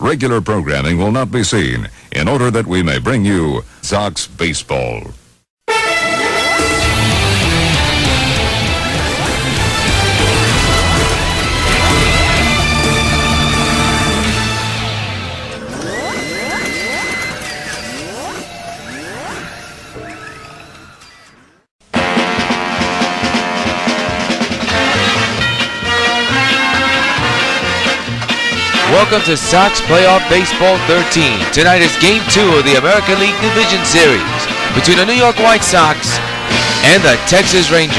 regular programming will not be seen in order that we may bring you Sox Baseball. Welcome to Sox Playoff Baseball 13. Tonight is Game 2 of the American League Division Series between the New York White Sox and the Texas Rangers.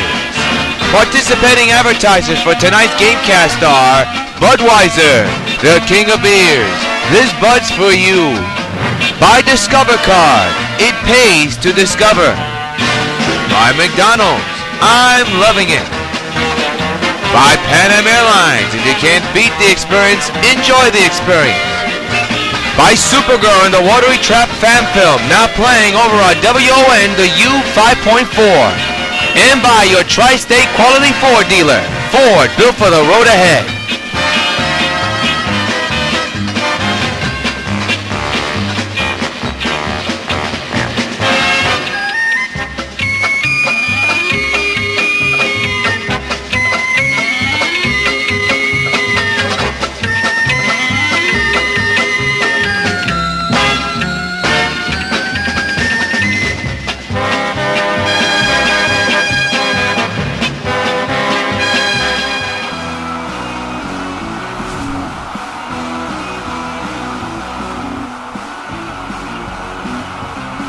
Participating advertisers for tonight's gamecast are Budweiser, the king of beers. This Bud's for you. By Discover Card, it pays to discover. By McDonald's, I'm loving it. By Pan Am Airlines, if you can't beat the experience, enjoy the experience. By Supergirl and the Watery Trap fan film, now playing over on W.O.N, the U5.4. And by your Tri-State Quality Ford dealer, Ford, built for the road ahead.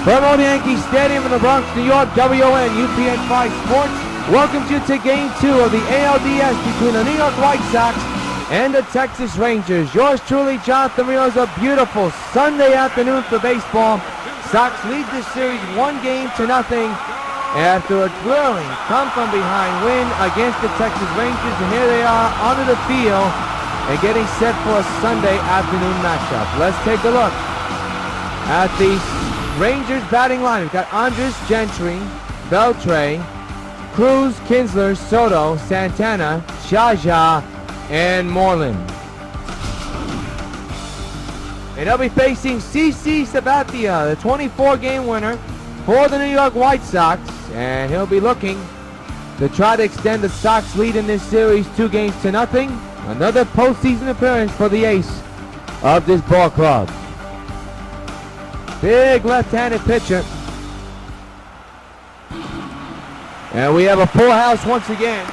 From Old Yankee Stadium in the Bronx, New York, W.O.N. UPN 5 Sports welcomes you to Game 2 of the ALDS between the New York White Sox and the Texas Rangers. Yours truly, Jonathan Rios, a beautiful Sunday afternoon for baseball. Sox lead this series 1-0 after a thrilling come-from-behind win against the Texas Rangers. And here they are onto the field and getting set for a Sunday afternoon matchup. Let's take a look at the Rangers batting line. We've got Andres, Gentry, Beltre, Cruz, Kinsler, Soto, Santana, Shaja, and Moreland. And they'll be facing CC Sabathia, the 24-game winner for the New York White Sox. And he'll be looking to try to extend the Sox lead in this series 2-0. Another postseason appearance for the ace of this ball club. Big left-handed pitcher. And we have a full house once again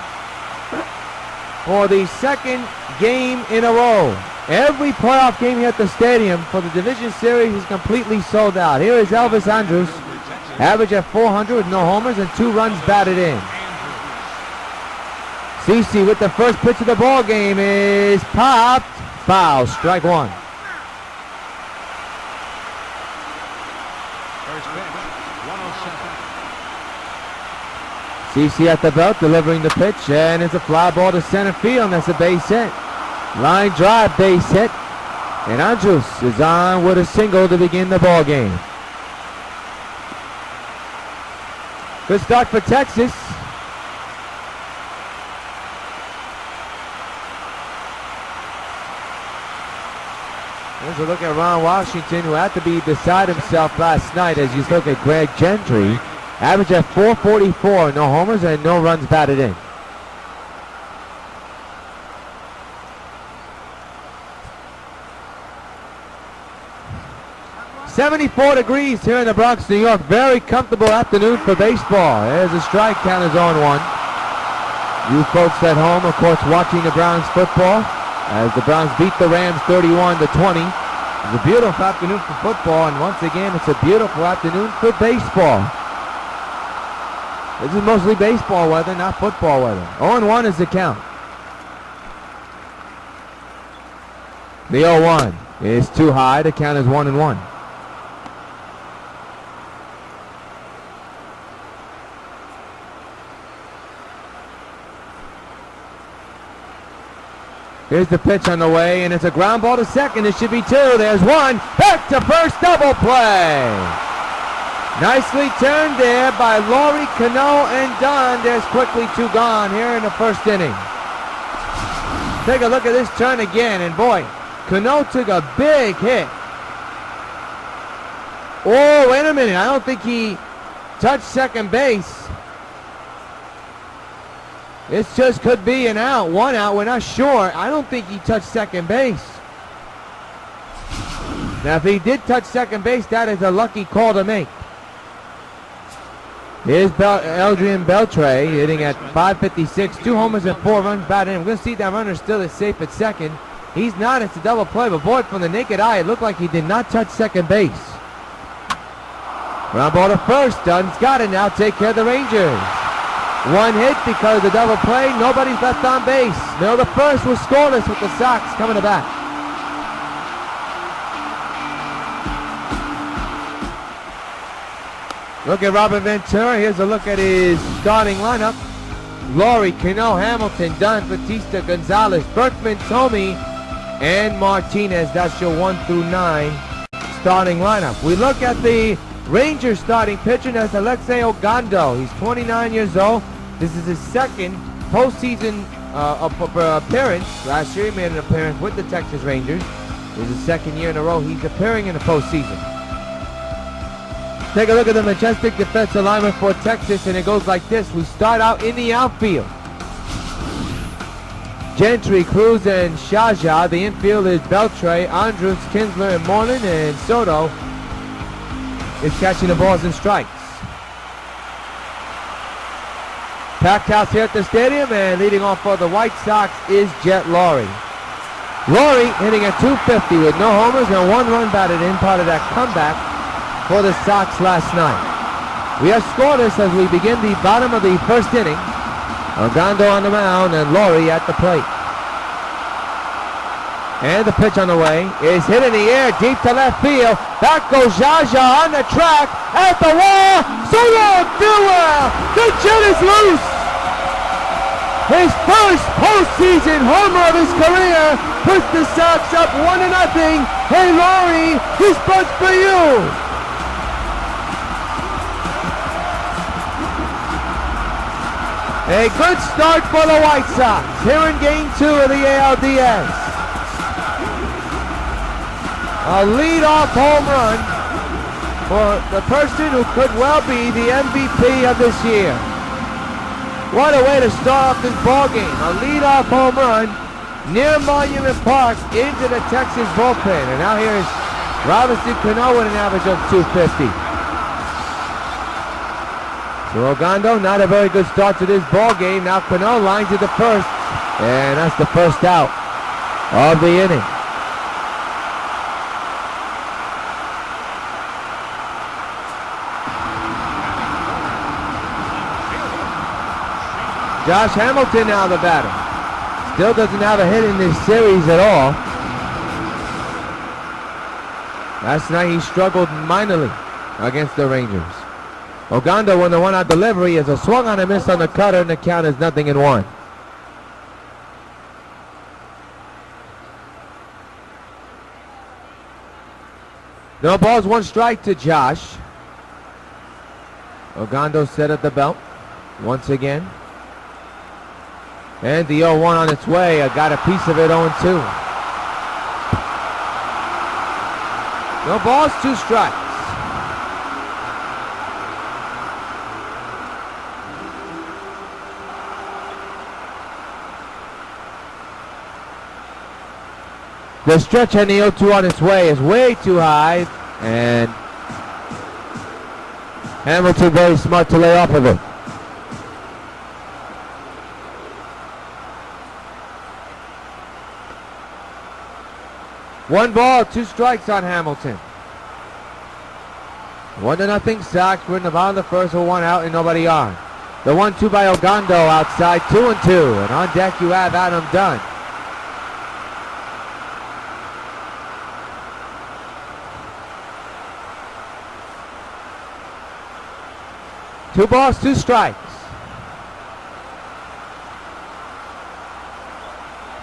for the second game in a row. Every playoff game here at the stadium for the division series is completely sold out. Here is Elvis Andrus, average at 400 with no homers and 2 runs batted in. CC with the first pitch of the ball game is popped. Foul, strike one. CC at the belt, delivering the pitch, and it's a fly ball to center field, and that's a base hit. Line drive, base hit, and Andrus is on with a single to begin the ball game. Good start for Texas. Here's a look at Ron Washington, who had to be beside himself last night as you look at Greg Gentry. Average at 444, no homers and no runs batted in. .74 degrees here in the Bronx, New York. Very comfortable afternoon for baseball. There's a strike count is on 1. You folks at home, of course, watching the Browns football as the Browns beat the Rams 31-20. It's a beautiful afternoon for football, and once again, it's a beautiful afternoon for baseball. This is mostly baseball weather, not football weather. 0-1 is the count. The 0-1 is too high. The count is 1-1. Here's the pitch on the way, and it's a ground ball to second. It should be 2. There's 1. Back to first, double play. Nicely turned there by Laurie, Cano, and Dunn. There's quickly 2 gone here in the first inning. Take a look at this turn again, and boy, Cano took a big hit. Oh, wait a minute. I don't think he touched second base. This just could be an out, one out. We're not sure. I don't think he touched second base. Now, if he did touch second base, that is a lucky call to make. Here's Adrian Beltre hitting at .556, 2 homers and 4 runs batted in. We're going to see that runner still is safe at second. He's not. It's a double play, but boy, from the naked eye, it looked like he did not touch second base. Ground ball to first. Dunn's got it now. Take care of the Rangers. One hit because of the double play. Nobody's left on base. Middle of the first was scoreless with the Sox coming to bat. Look at Robert Ventura. Here's a look at his starting lineup. Laurie, Cano, Hamilton, Dunn, Batista, Gonzalez, Berkman, Tomey, and Martinez. That's your 1 through 9 starting lineup. We look at the Rangers starting pitcher. That's Alexei Ogando. He's 29 years old. This is his second postseason appearance. Last year he made an appearance with the Texas Rangers. This is his second year in a row he's appearing in the postseason. Take a look at the majestic defensive alignment for Texas, and it goes like this. We start out in the outfield. Gentry, Cruz, and Shaja. The infield is Beltre, Andrus, Kinsler, and Moreland, and Soto is catching the balls and strikes. Packed house here at the stadium, and leading off for the White Sox is Jet Laurie. Laurie hitting at .250 with no homers and 1 run batted in, part of that comeback for the Sox last night. We are scoreless as we begin the bottom of the first inning. Ogando on the mound and Laurie at the plate. And the pitch on the way is hit in the air deep to left field. Back goes Jaja on the track at the wall. Solo duel. The Jet is loose. His first postseason homer of his career puts the Sox up 1-0. Hey Laurie, this one's for you. A good start for the White Sox here in Game 2 of the ALDS. A lead-off home run for the person who could well be the MVP of this year. What a way to start off this ballgame. A lead-off home run near Monument Park into the Texas bullpen. And now here's Robinson Cano with an average of .250. So Ogando, not a very good start to this ball game. Now Cano lines it to first, and that's the first out of the inning. Josh Hamilton now the batter. Still doesn't have a hit in this series at all. Last night he struggled minorly against the Rangers. Ogando won the one-out delivery as a swung on a miss on the cutter, and the count is 0-1. No balls, 1 strike to Josh. Ogando set at the belt once again. And the 0-1 on its way. I got a piece of it, 0-2. No balls, 2 strikes. The stretch and the 0-2 on its way is way too high, and Hamilton very smart to lay off of it. One ball, 2 strikes on Hamilton. 1-0 Sox. We're in the bottom of the first with 1 out and nobody on. The 1-2 by Ogando outside, 2-2. And on deck you have Adam Dunn. Two balls, 2 strikes.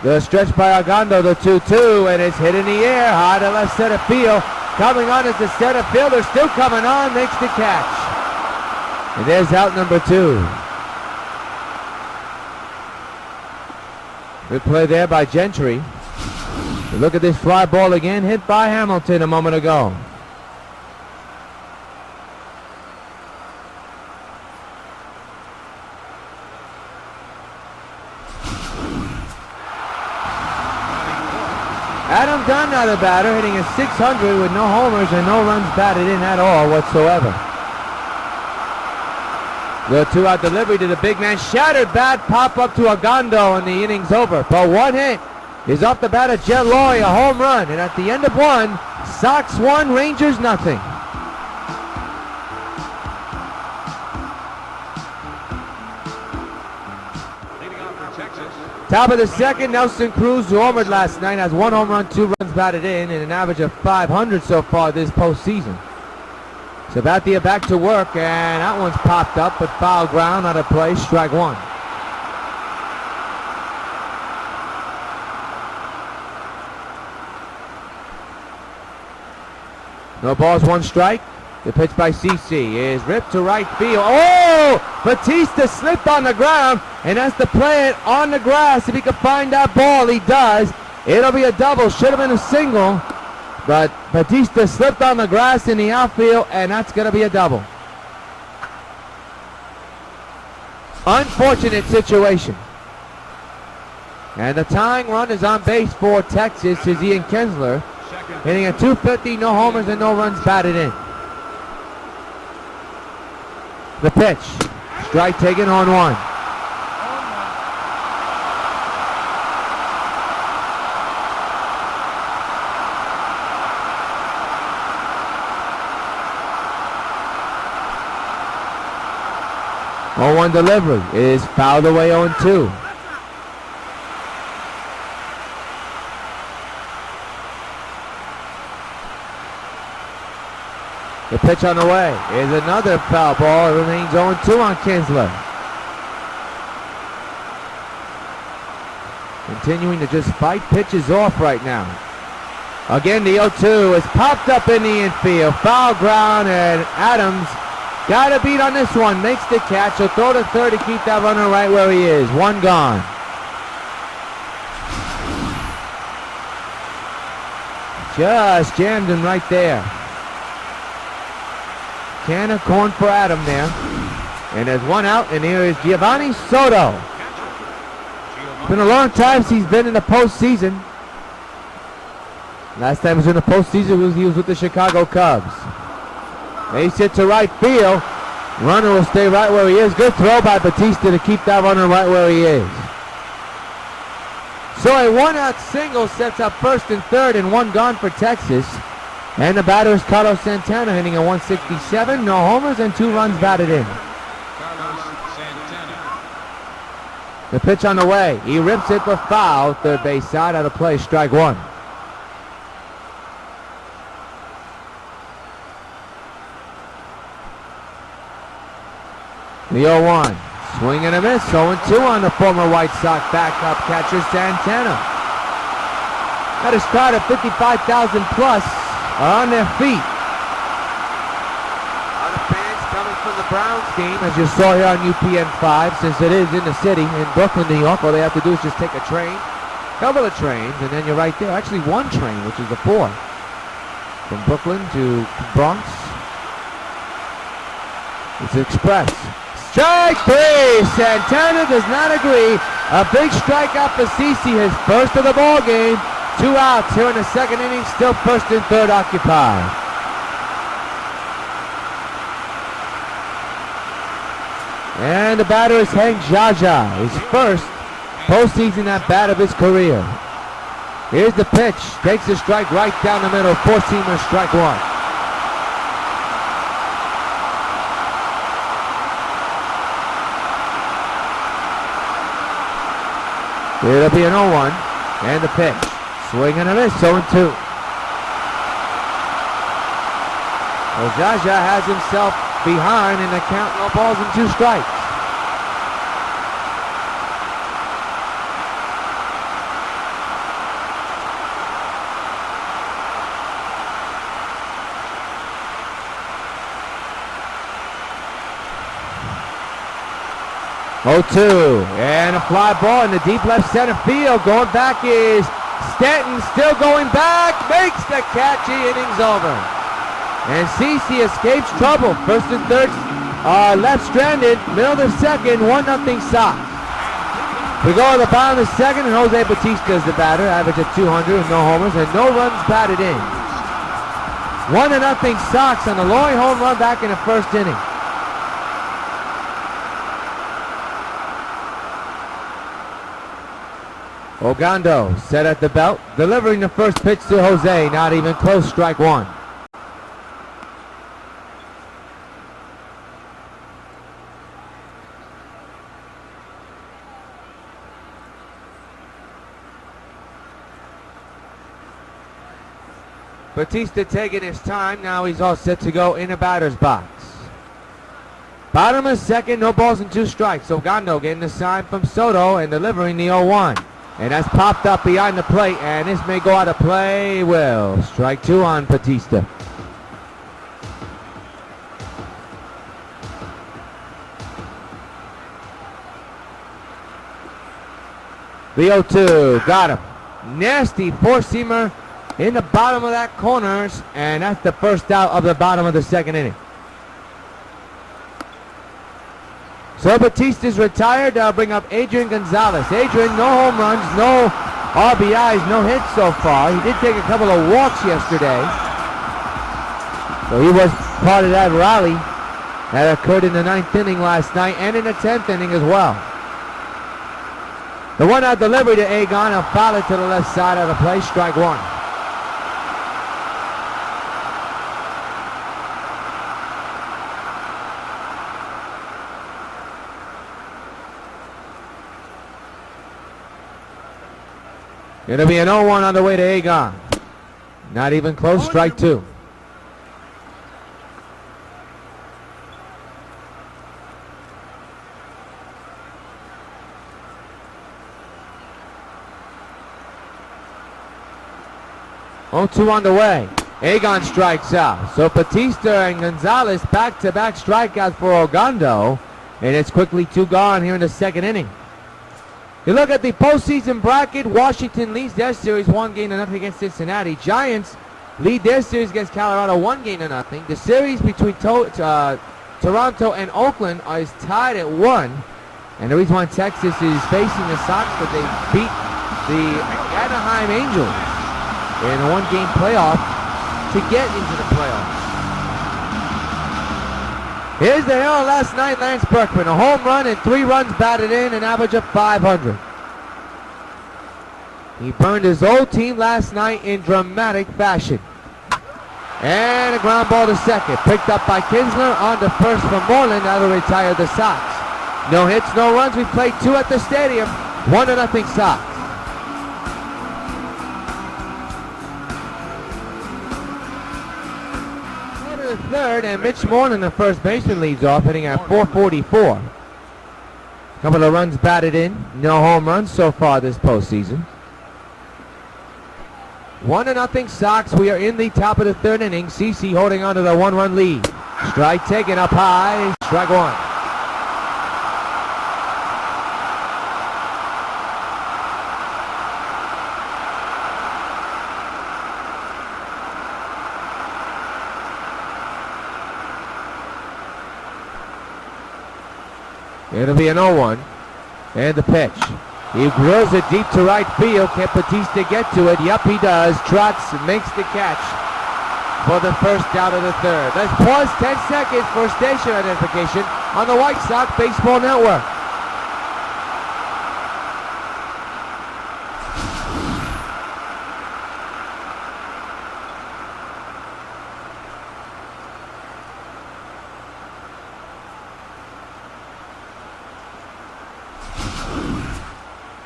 The stretch by Ogando, the 2-2, and it's hit in the air, high to left center field. Coming on is the center fielder, still coming on, makes the catch. And there's out number 2. Good play there by Gentry. Look at this fly ball again, hit by Hamilton a moment ago. Adam Dunn, now the batter, hitting a .600 with no homers and no runs batted in at all whatsoever. The two-out delivery to the big man. Shattered bat, pop up to Agondo, and the inning's over. But one hit is off the bat of Jet Loy, a home run. And at the end of one, Sox 1, Rangers nothing. Top of the second, Nelson Cruz, who homered last night, has 1 home run, 2 runs batted in, and an average of .500 so far this postseason. Sabathia back to work, and that one's popped up, but foul ground out of play, strike 1. No balls, 1 strike. The pitch by CC is ripped to right field. Oh! Batista slipped on the ground and has to play it on the grass. If he can find that ball, he does. It'll be a double. Should have been a single. But Batista slipped on the grass in the outfield, and that's going to be a double. Unfortunate situation. And the tying run is on base for Texas is Ian Kinsler, hitting a .250, no homers and no runs batted in. The pitch, strike taken on 1. Oh, 0-1 delivery is fouled away 0-2. The pitch on the way is another foul ball. It remains 0-2 on Kinsler. Continuing to just fight pitches off right now. Again, the 0-2 is popped up in the infield. Foul ground, and Adams got a beat on this one. Makes the catch. He'll throw to third to keep that runner right where he is. 1 gone. Just jammed him right there. Can of corn for Adam there. And there's 1 out, and here is Giovanni Soto. It's been a long time since he's been in the postseason. Last time he was in the postseason, he was with the Chicago Cubs. Base hit to right field. Runner will stay right where he is. Good throw by Batista to keep that runner right where he is. So a 1-out single sets up first and third, and 1 gone for Texas. And the batter is Carlos Santana, hitting a .167, no homers and 2 runs batted in. The pitch on the way. He rips it for foul. Third base side, out of play, strike 1. The 0-1. Swing and a miss. 0-2 on the former White Sox backup catcher Santana. Got a start at 55,000 plus. Are on their feet. A lot of fans coming from the Browns game, as you saw here on UPN 5, since it is in the city, in Brooklyn, New York. All they have to do is just take a train, couple of trains, and then you're right there. Actually, 1 train, which is the 4. From Brooklyn to Bronx. It's Express. Strike 3! Santana does not agree. A big strikeout for CeCe, his first of the ball game. 2 outs here in the second inning, still first and third occupied. And the batter is Hank Jaja, his first postseason at bat of his career. Here's the pitch, takes the strike right down the middle, 4-seamer, strike 1. It'll be an 0-1, and the pitch. Swing and a miss, 0-2. Well, Jaja has himself behind in the count, no balls and 2 strikes. Oh, 2, and a fly ball in the deep left center field. Going back is Stanton still going back, makes the catch, inning's over. And CC escapes trouble. First and third left stranded, middle of the second, 1-0 Sox. We go to the bottom of the second, and Jose Bautista is the batter, average of 200 with no homers and no runs batted in. 1-0 Sox on the Laurie home run back in the first inning. Ogando set at the belt, delivering the first pitch to Jose, not even close, strike one. Bautista taking his time, now he's all set to go in the batter's box. Bottom of second, no balls and 2 strikes. Ogando getting the sign from Soto and delivering the 0-1. And that's popped up behind the plate, and this may go out of play. Well, strike 2 on Bautista. The 0-2, got him. Nasty four-seamer in the bottom of that corners, and that's the first out of the bottom of the second inning. So Bautista's retired. They'll bring up Adrian Gonzalez. Adrian, no home runs, no RBIs, no hits so far. He did take a couple of walks yesterday. So he was part of that rally that occurred in the 9th inning last night and in the 10th inning as well. The 1-out delivery to Agon, a foul it to the left side of the play, strike 1. It'll be an 0-1 on the way to Agon. Not even close, strike 2. Oh-2 on the way. Agon strikes out. So Bautista and Gonzalez back-to-back strikeouts for Ogando. And it's quickly 2 gone here in the second inning. You look at the postseason bracket, Washington leads their series 1-0 against Cincinnati. Giants lead their series against Colorado 1-0. The series between Toronto and Oakland is tied at 1. And the reason why Texas is facing the Sox, but they beat the Anaheim Angels in a 1-game playoff to get into the playoffs. Here's the hero last night, Lance Berkman. A home run and 3 runs batted in, an average of 500. He burned his old team last night in dramatic fashion. And a ground ball to second. Picked up by Kinsler on to first from Moreland. That'll retire the Sox. No hits, no runs. We played 2 at the stadium. 1-0 Sox. Third, and Mitch Moreland, the first baseman, leads off, hitting at .444. Couple of runs batted in, no home runs so far this postseason. 1-0 Sox. We are in the top of the third inning. CC holding on to the 1-run lead. Strike taken up high, strike 1. It'll be an 0-1. And the pitch. He drills it deep to right field. Can Bautista get to it? Yep, he does. Trots makes the catch for the first out of the third. Let's pause 10 seconds for station identification on the White Sox Baseball Network.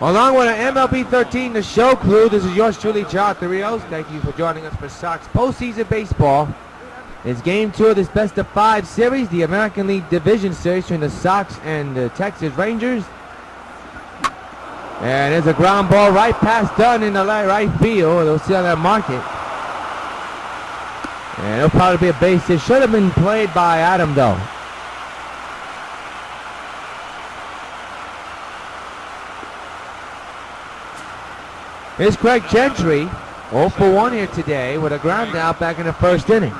Along with an MLB 13, the show crew, this is yours truly, Jonathan Rios. Thank you for joining us for Sox postseason baseball. It's game 2 of this best-of-5 series, the American League Division Series between the Sox and the Texas Rangers. And there's a ground ball right past Dunn in the right field. They'll see how that mark it. And it'll probably be a base hit. Should have been played by Adam, though. Here's Craig Gentry, 0 for 1 here today with a ground out back in the first inning.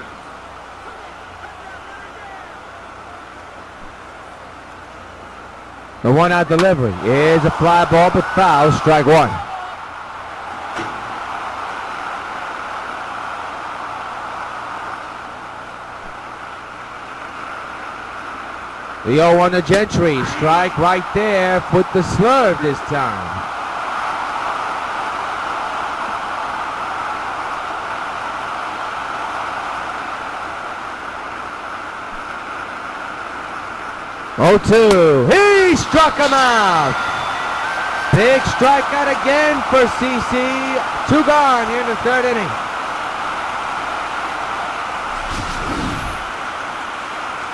The 1-out delivery is a fly ball, but foul, strike one. The 0-1 to Gentry, strike right there, put the slurve this time. Oh, 2. He struck him out. Big strikeout again for CC. 2 gone here in the third inning.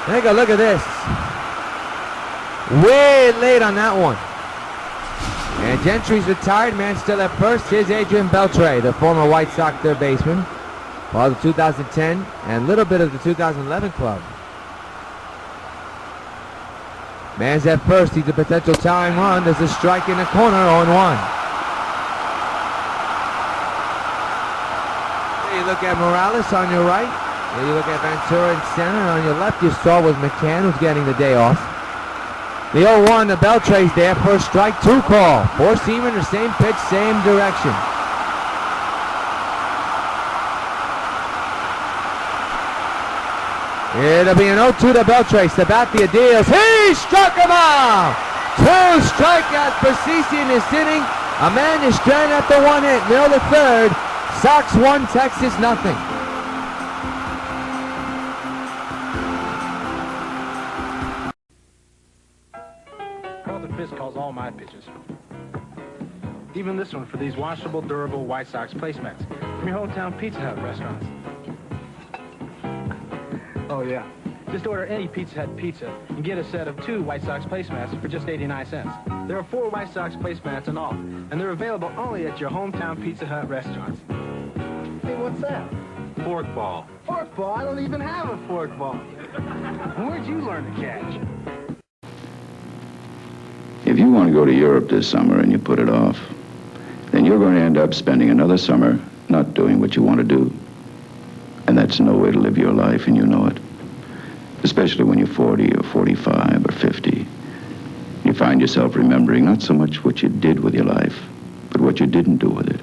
Take a look at this. Way late on that one. And Gentry's retired, man still at first. Here's Adrian Beltre, the former White Sox third baseman. Part of the 2010 and a little bit of the 2011 club. Man's at first, he's a potential tying run. There's a strike in the corner, 0-1. There you look at Morales on your right. There you look at Ventura in center. On your left, you saw was McCann, who's getting the day off. The 0-1, the Beltre's there, first strike, 2 call. 4-seamer, the same pitch, same direction. It'll be an 0-2 to Beltre. Sabathia deals. He struck him out! 2 strikeouts for CC in this inning. A man is stranded at the 1 hit. Middle of the third. Sox 1, Texas nothing. Carlton Fisk calls all my pitches. Even this one for these washable, durable White Sox placemats from your hometown Pizza Hut restaurants. Oh, yeah. Just order any Pizza Hut pizza and get a set of 2 White Sox placemats for just 89 cents. There are 4 White Sox placemats in all, and they're available only at your hometown Pizza Hut restaurants. Hey, what's that? Fork ball. Fork ball? I don't even have a fork ball. Where'd you learn to catch? If you want to go to Europe this summer and you put it off, then you're going to end up spending another summer not doing what you want to do. And that's no way to live your life, and you know it. Especially when you're 40 or 45 or 50. You find yourself remembering not so much what you did with your life, but what you didn't do with it.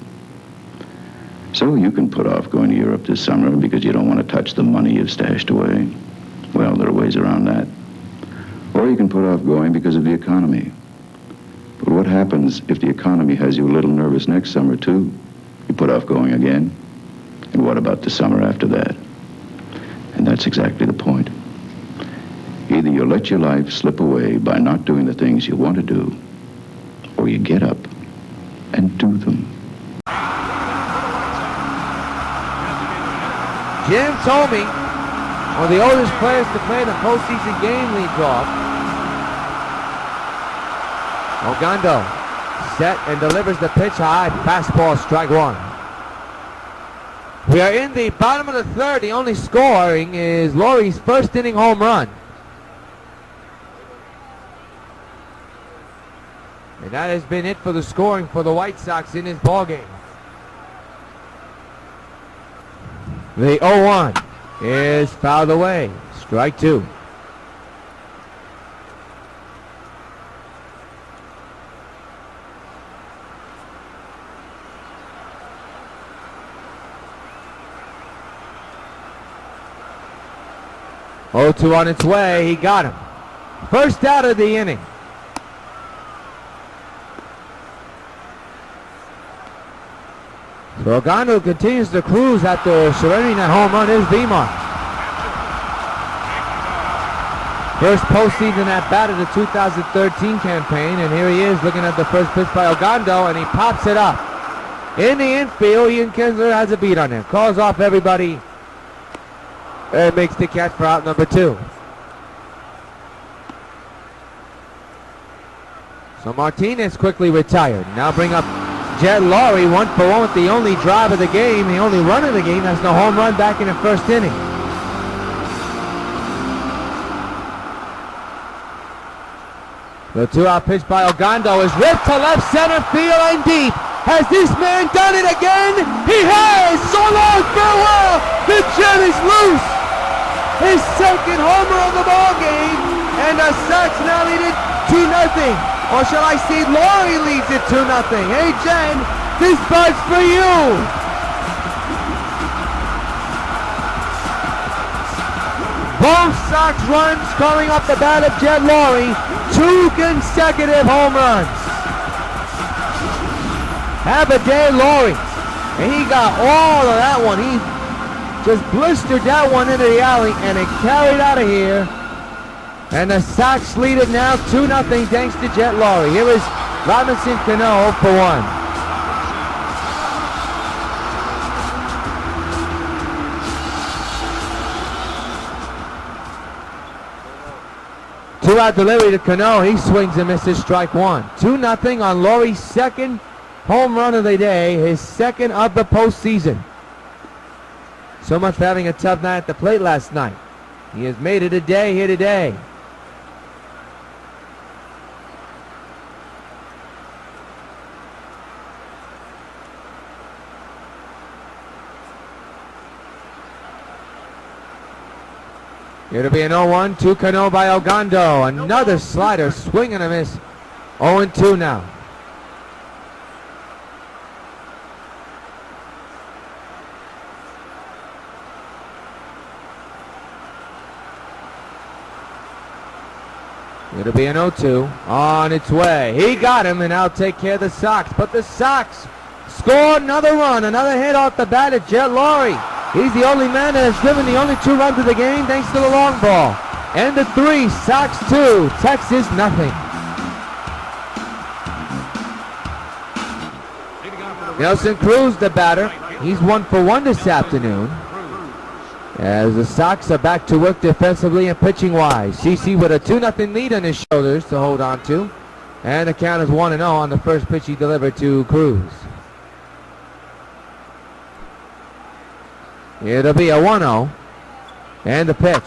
So you can put off going to Europe this summer because you don't want to touch the money you've stashed away. Well, there are ways around that. Or you can put off going because of the economy. But what happens if the economy has you a little nervous next summer, too? You put off going again? And what about the summer after that? And that's exactly the point. Either you let your life slip away by not doing the things you want to do, or you get up and do them. Jim told me one of the oldest players to play the postseason game leads off. Ogando set and delivers the pitch high. Fastball, strike 1. We are in the bottom of the third. The only scoring is Laurie's first inning home run. And that has been it for the scoring for the White Sox in this ballgame. The 0-1 is fouled away. Strike 2. Oh, 0-2 on its way. He got him. First out of the inning. So Ogando continues to cruise after surrendering that home run. Is Vimar. First postseason at bat of the 2013 campaign, and here he is looking at the first pitch by Ogando, and he pops it up. In the infield, Ian Kinsler has a beat on him. Calls off everybody and makes the catch for out number 2. So Martinez quickly retired. Now bring up Jed Laurie, 1 for 1 with the only drive of the game, the only run of the game. That's the home run back in the first inning. The 2-out pitch by Ogando is ripped to left center field and deep. Has this man done it again? He has! So long, farewell! The gem is loose! His second homer of the ball game, and the Sox now lead it 2-0. Or shall I say Laurie leads it 2-0. Hey Jen, this part's for you! Both Sox runs calling up the bat of Jed Laurie. 2 consecutive home runs. Have a day, Laurie. And he got all of that one. He just blistered that one into the alley and it carried out of here. And the Sox lead it now 2-0 thanks to Jed Laurie. Here is Robinson Cano 0 for 1. Two-out delivery to Cano. He swings and misses, strike 1. 2-0 on Laurie's second home run of the day, his second of the postseason. So much for having a tough night at the plate last night. He has made it a day here today. It'll be an 0-1 to Cano by Ogando. Another slider, swing and a miss. 0-2 now. It'll be an 0-2 on its way. He got him, and now take care of the Sox. But the Sox score another run, another hit off the bat of Jed Laurie. He's the only man that has driven the only 2 runs of the game thanks to the long ball. And the 3, Sox 2, Texas nothing. Nelson Cruz, the batter. He's 1 for 1 this afternoon. As the Sox are back to work defensively and pitching-wise. CC with a 2-0 lead on his shoulders to hold on to. And the count is 1-0 on the first pitch he delivered to Cruz. It'll be a 1-0. And the pitch.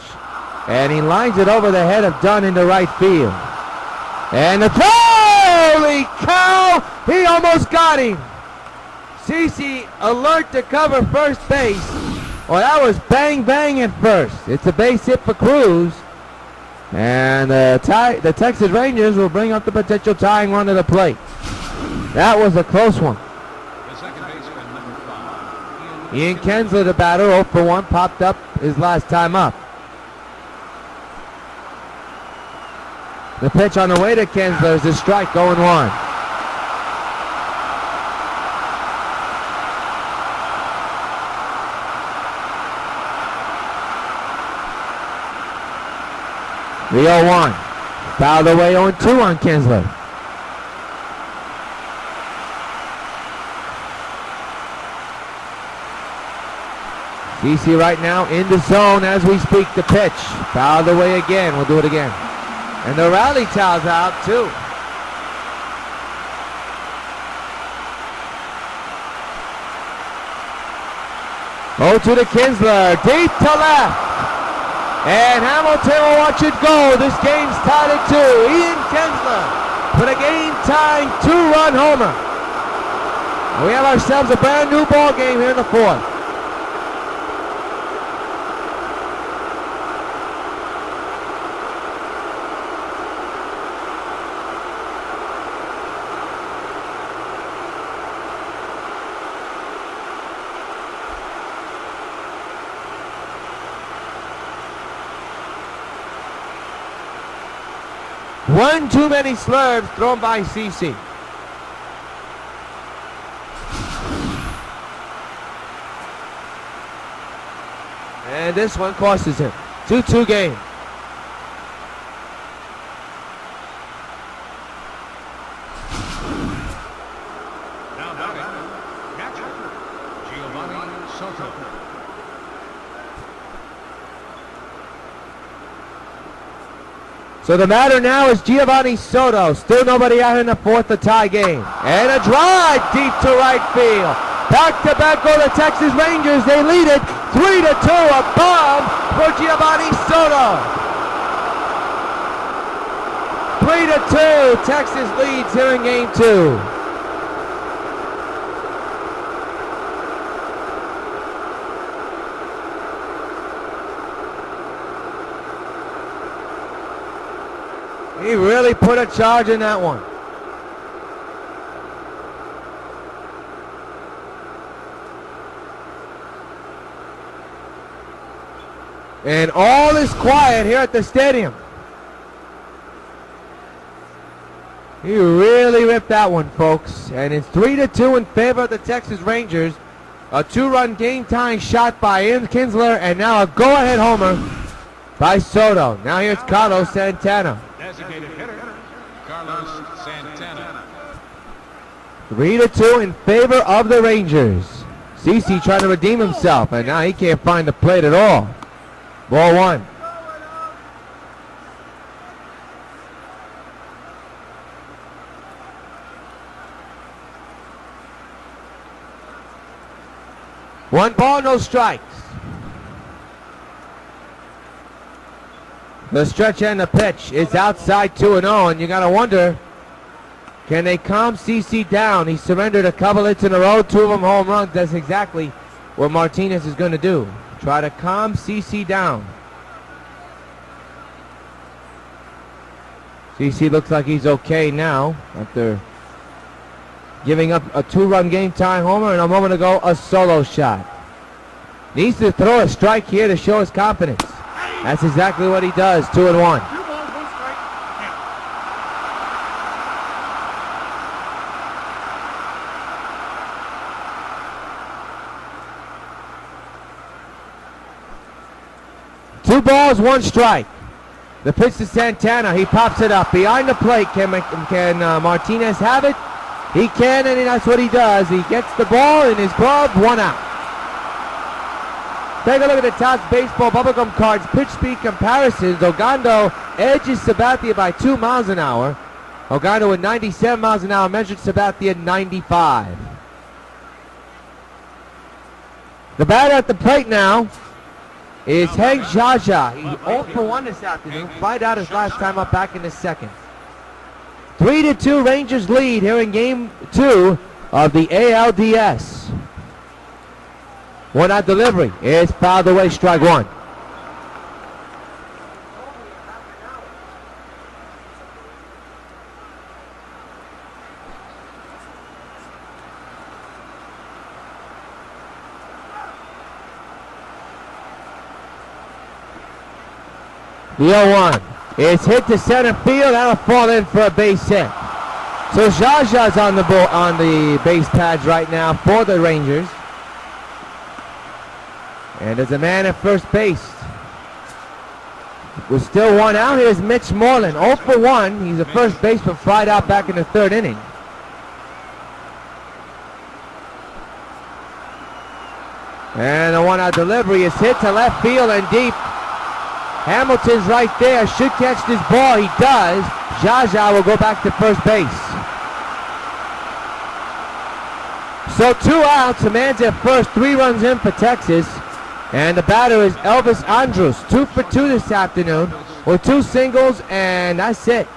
And he lines it over the head of Dunn into right field. And the throw! Holy cow! He almost got him. CC alert to cover first base. Well, that was bang bang at first. It's a base hit for Cruz. And the Texas Rangers will bring up the potential tying run to the plate. That was a close one. Ian Kinsler, the batter, 0 for 1, popped up his last time up. The pitch on the way to Kinsler is a strike, 0-1. The 0-1. Fouled away 0-2 on Kinsler. DC right now in the zone as we speak. The pitch. Fouled away again. We'll do it again. And the rally towel's out too. Oh, to the Kinsler. Deep to left. And Hamilton will watch it go. This game's tied at 2. Ian Kinsler with a game-tying 2-run homer. And we have ourselves a brand new ball game here in the 4th. One too many slurves thrown by CC. And this one costs him. 2-2 game. Now batting, catcher, Giovanni Soto. So the matter now is Giovanni Soto. Still nobody out in the 4th to tie game. And a drive deep to right field. Back-to-back go the Texas Rangers. They lead it 3-2. A bomb for Giovanni Soto. 3-2. Texas leads here in game 2. He really put a charge in that one. And all is quiet here at the stadium. He really ripped that one, folks. And it's 3-2 in favor of the Texas Rangers. A 2-run game-tying shot by Ian Kinsler, and now a go-ahead homer by Soto. Now here's Carlos Santana. Designated hitter, Carlos Santana. 3-2 in favor of the Rangers. CeCe trying to redeem himself, and now he can't find the plate at all. Ball 1. One ball, no strikes. The stretch and the pitch is outside 2-0, and you got to wonder, can they calm CeCe down? He surrendered a couple hits in a row, 2 of them home runs. That's exactly what Martinez is going to do. Try to calm CeCe down. CeCe looks like he's okay now after giving up a 2-run game-tying homer and a moment ago a solo shot. Needs to throw a strike here to show his confidence. That's exactly what he does, 2-1. 2 balls, 1 strike. Two balls, 1 strike. The pitch to Santana. He pops it up behind the plate. Can Martinez have it? He can, and that's what he does. He gets the ball in his glove, 1 out. Take a look at the Topps Baseball Bubblegum Cards pitch speed comparisons. Ogando edges Sabathia by 2 miles an hour. Ogando at 97 miles an hour measured Sabathia 95. The batter at the plate now is Hank Jaja. He's 0 for 1 this afternoon. 5 out his last time up back in the second. 3-2 Rangers lead here in game 2 of the ALDS. 1 out delivery is fouled away, strike 1. The 0-1 is hit to center field. That'll fall in for a base hit. So Jaja's on the base pads right now for the Rangers. And there's a man at first base. With still 1 out, here's Mitch Moreland. 0 for 1. He's a first baseman, fried out back in the 3rd inning. And a 1 out delivery is hit to left field and deep. Hamilton's right there. Should catch this ball. He does. Jaja will go back to first base. So 2 outs. The man's at first. 3 runs in for Texas. And the batter is Elvis Andrus. 2 for 2 this afternoon with 2 singles, and that's it.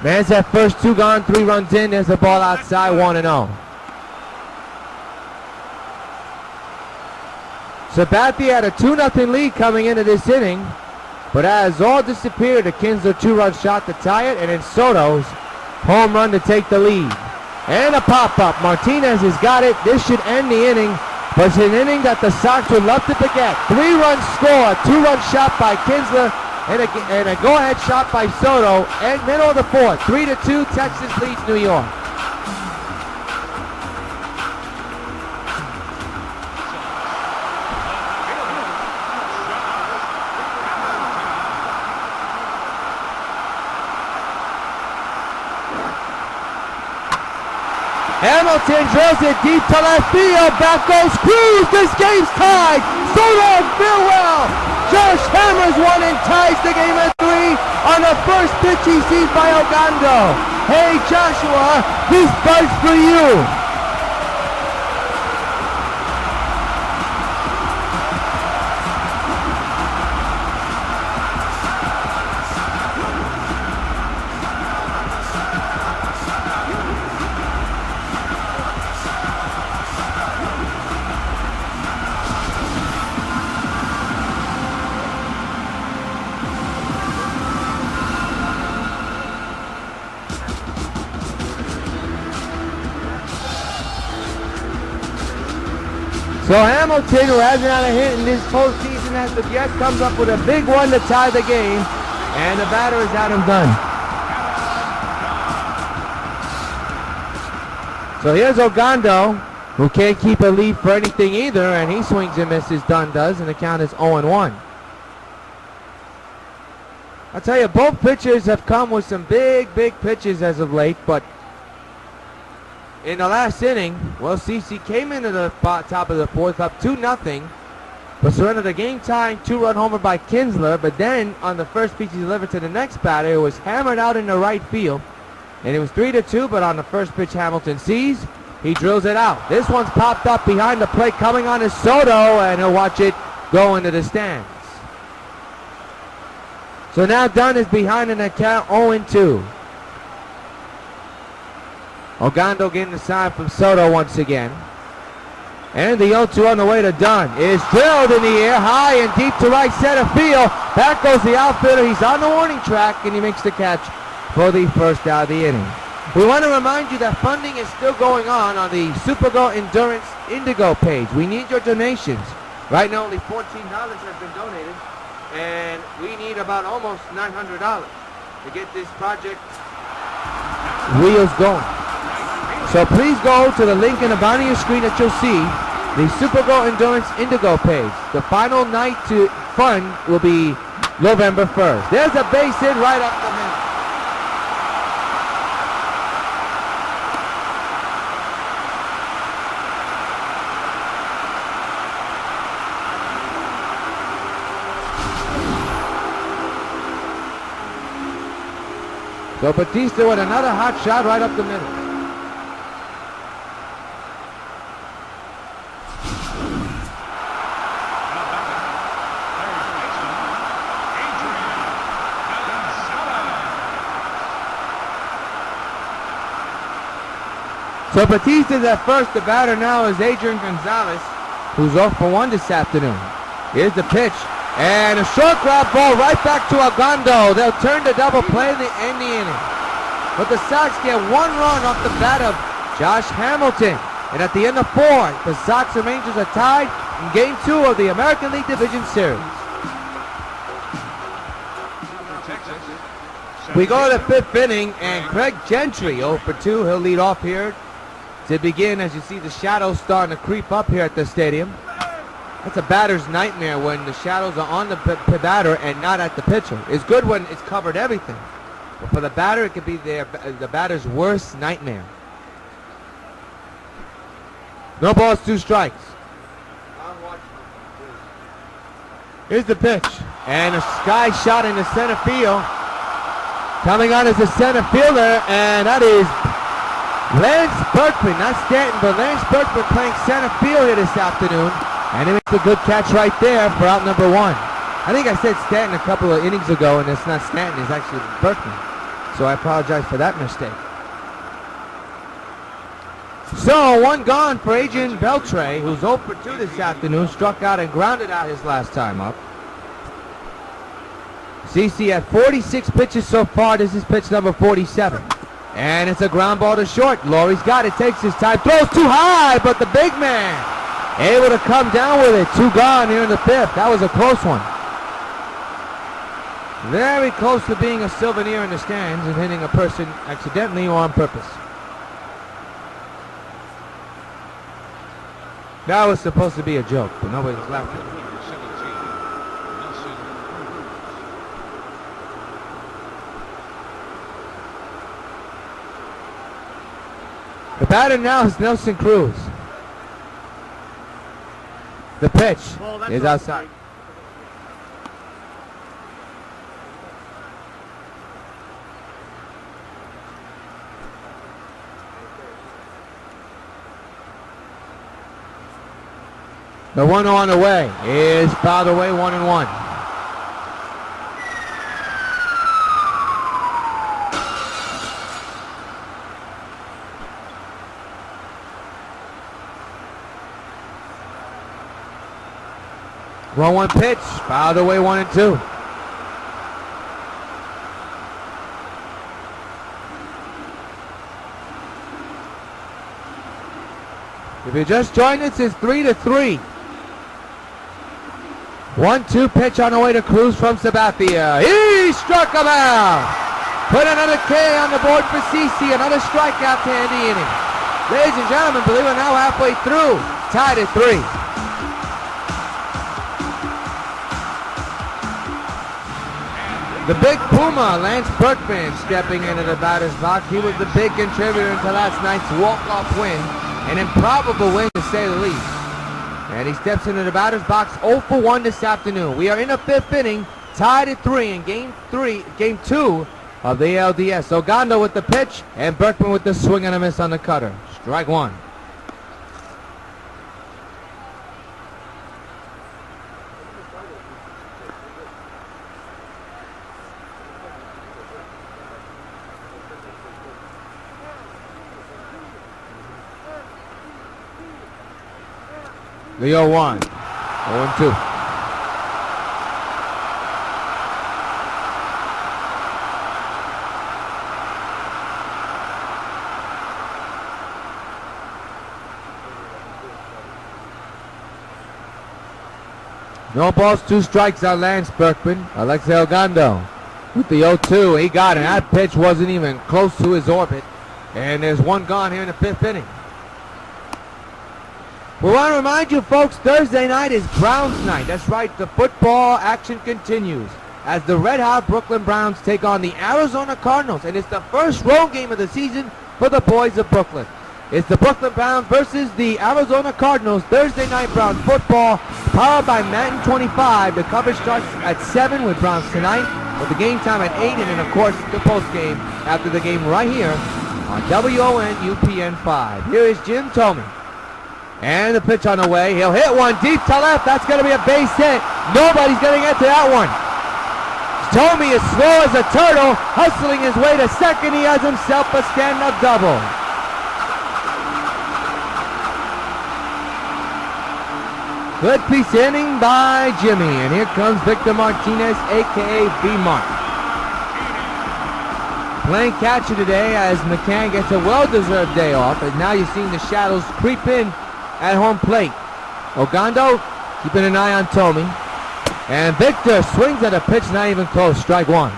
Man's at first, 2 gone, 3 runs in. There's the ball outside, 1-0. Sabathia had a 2-0 lead coming into this inning, but has all disappeared. A Kinsler 2-run shot to tie it, and then Soto's home run to take the lead. And a pop-up. Martinez has got it. This should end the inning. But it's an inning that the Sox would love to forget. 3-run score, 2-run shot by Kinsler, and a go-ahead shot by Soto. And middle of the 4th, 3-2, Texas leads New York. Hamilton drills it deep to left field. Back goes Cruz. This game's tied. Soto and Farewell. Josh hammers 1 and ties the game at 3 on the first pitch he sees by Ogando. Hey Joshua, this buzz for you. So Hamilton, who hasn't had a hit in this postseason as of yet, comes up with a big one to tie the game, and the batter is Adam Dunn. So here's Ogando, who can't keep a lead for anything either, and he swings and misses, Dunn does, and the count is 0-1. I'll tell you, both pitchers have come with some big pitches as of late, but in the last inning, well, CC came into the top of the fourth up 2-0, but surrendered a game-tying 2-run homer by Kinsler, but then on the first pitch he delivered to the next batter, it was hammered out in the right field, and it was 3-2, but on the first pitch Hamilton sees, he drills it out. This one's popped up behind the plate, coming on is Soto, and he'll watch it go into the stands. So now Dunn is behind in the count 0-2. Ogando getting the sign from Soto once again. And the 0-2 on the way to Dunn is drilled in the air, high and deep to right center field. Back goes the outfielder. He's on the warning track, and he makes the catch for the first out of the inning. We want to remind you that funding is still going on the Supergo Endurance Indigo page. We need your donations. Right now, only $14 has been donated, and we need about almost $900 to get this project wheels going. So please go to the link in the bottom of your screen that you'll see, the Supergo Endurance Indigo page. The final night to fund will be November 1st. There's a base hit right up the middle. So Batista with another hot shot right up the middle. So Batista's at first. The batter now is Adrian Gonzalez, who's 0 for 1 this afternoon. Here's the pitch. And a short ground ball right back to Ogando. They'll turn to double play in the inning. But the Sox get 1 run off the bat of Josh Hamilton. And at the end of 4, the Sox and Rangers are tied in Game 2 of the American League Division Series. We go to the 5th inning, and Craig Gentry, 0 for 2. He'll lead off here to begin, as you see the shadows starting to creep up here at the stadium. That's a batter's nightmare when the shadows are on the batter and not at the pitcher. It's good when it's covered everything. But for the batter, it could be the batter's worst nightmare. No balls, 2 strikes. Here's the pitch. And a sky shot in the center field. Coming on as a center fielder, and that is Lance Berkman, not Stanton, but Lance Berkman playing center field here this afternoon. And he makes a good catch right there for out number 1. I think I said Stanton a couple of innings ago, and it's not Stanton, it's actually Berkman. So I apologize for that mistake. So 1 gone for Adrian Beltre, who's 0 for 2 this afternoon, struck out and grounded out his last time up. CC at 46 pitches so far. This is pitch number 47. And it's a ground ball to short. Laurie's got it, takes his time, throws too high, but the big man able to come down with it. 2 gone here in the 5th. That was a close one. Very close to being a souvenir in the stands and hitting a person accidentally or on purpose. That was supposed to be a joke, but nobody's laughing. The batter now is Nelson Cruz. The pitch is outside. The 1-0 on the way is fouled away, 1-1. One pitch, fouled away, 1-2. If you just joined us, it's 3-3. 1-2 pitch on the way to Cruz from Sabathia. He struck him out. Put another K on the board for CC. Another strikeout to end the inning. Ladies and gentlemen, believe it, now halfway through. Tied at 3. The big Puma, Lance Berkman, stepping into the batter's box. He was the big contributor to last night's walk-off win. An improbable win, to say the least. And he steps into the batter's box 0 for 1 this afternoon. We are in the 5th inning, tied at 3 in game 2 of the ALDS. Ogando with the pitch, and Berkman with the swing and a miss on the cutter. Strike 1. The 0-1. 0-2. No balls, 2 strikes on Lance Berkman. Alexei Ogando with the 0-2. He got it. That pitch wasn't even close to his orbit. And there's 1 gone here in the 5th inning. We want to remind you, folks, Thursday night is Browns night. That's right, the football action continues as the red-hot Brooklyn Browns take on the Arizona Cardinals. And it's the first road game of the season for the boys of Brooklyn. It's the Brooklyn Browns versus the Arizona Cardinals. Thursday night Browns football, powered by Madden 25. The coverage starts at 7 with Browns tonight, with the game time at 8, and then, of course, the post-game after the game right here on W.O.N. UPN 5. Here is Jim Tomey. And the pitch on the way. He'll hit one deep to left. That's going to be a base hit. Nobody's going to get to that one. Tomey is slow as a turtle, hustling his way to second. He has himself a stand-up double. Good piece inning by Jimmy. And here comes Victor Martinez, a.k.a. B-Mark. Playing catcher today as McCann gets a well-deserved day off. And now you're seeing the shadows creep in at home plate. Ogando keeping an eye on Tomey. And Victor swings at a pitch, not even close. Strike 1.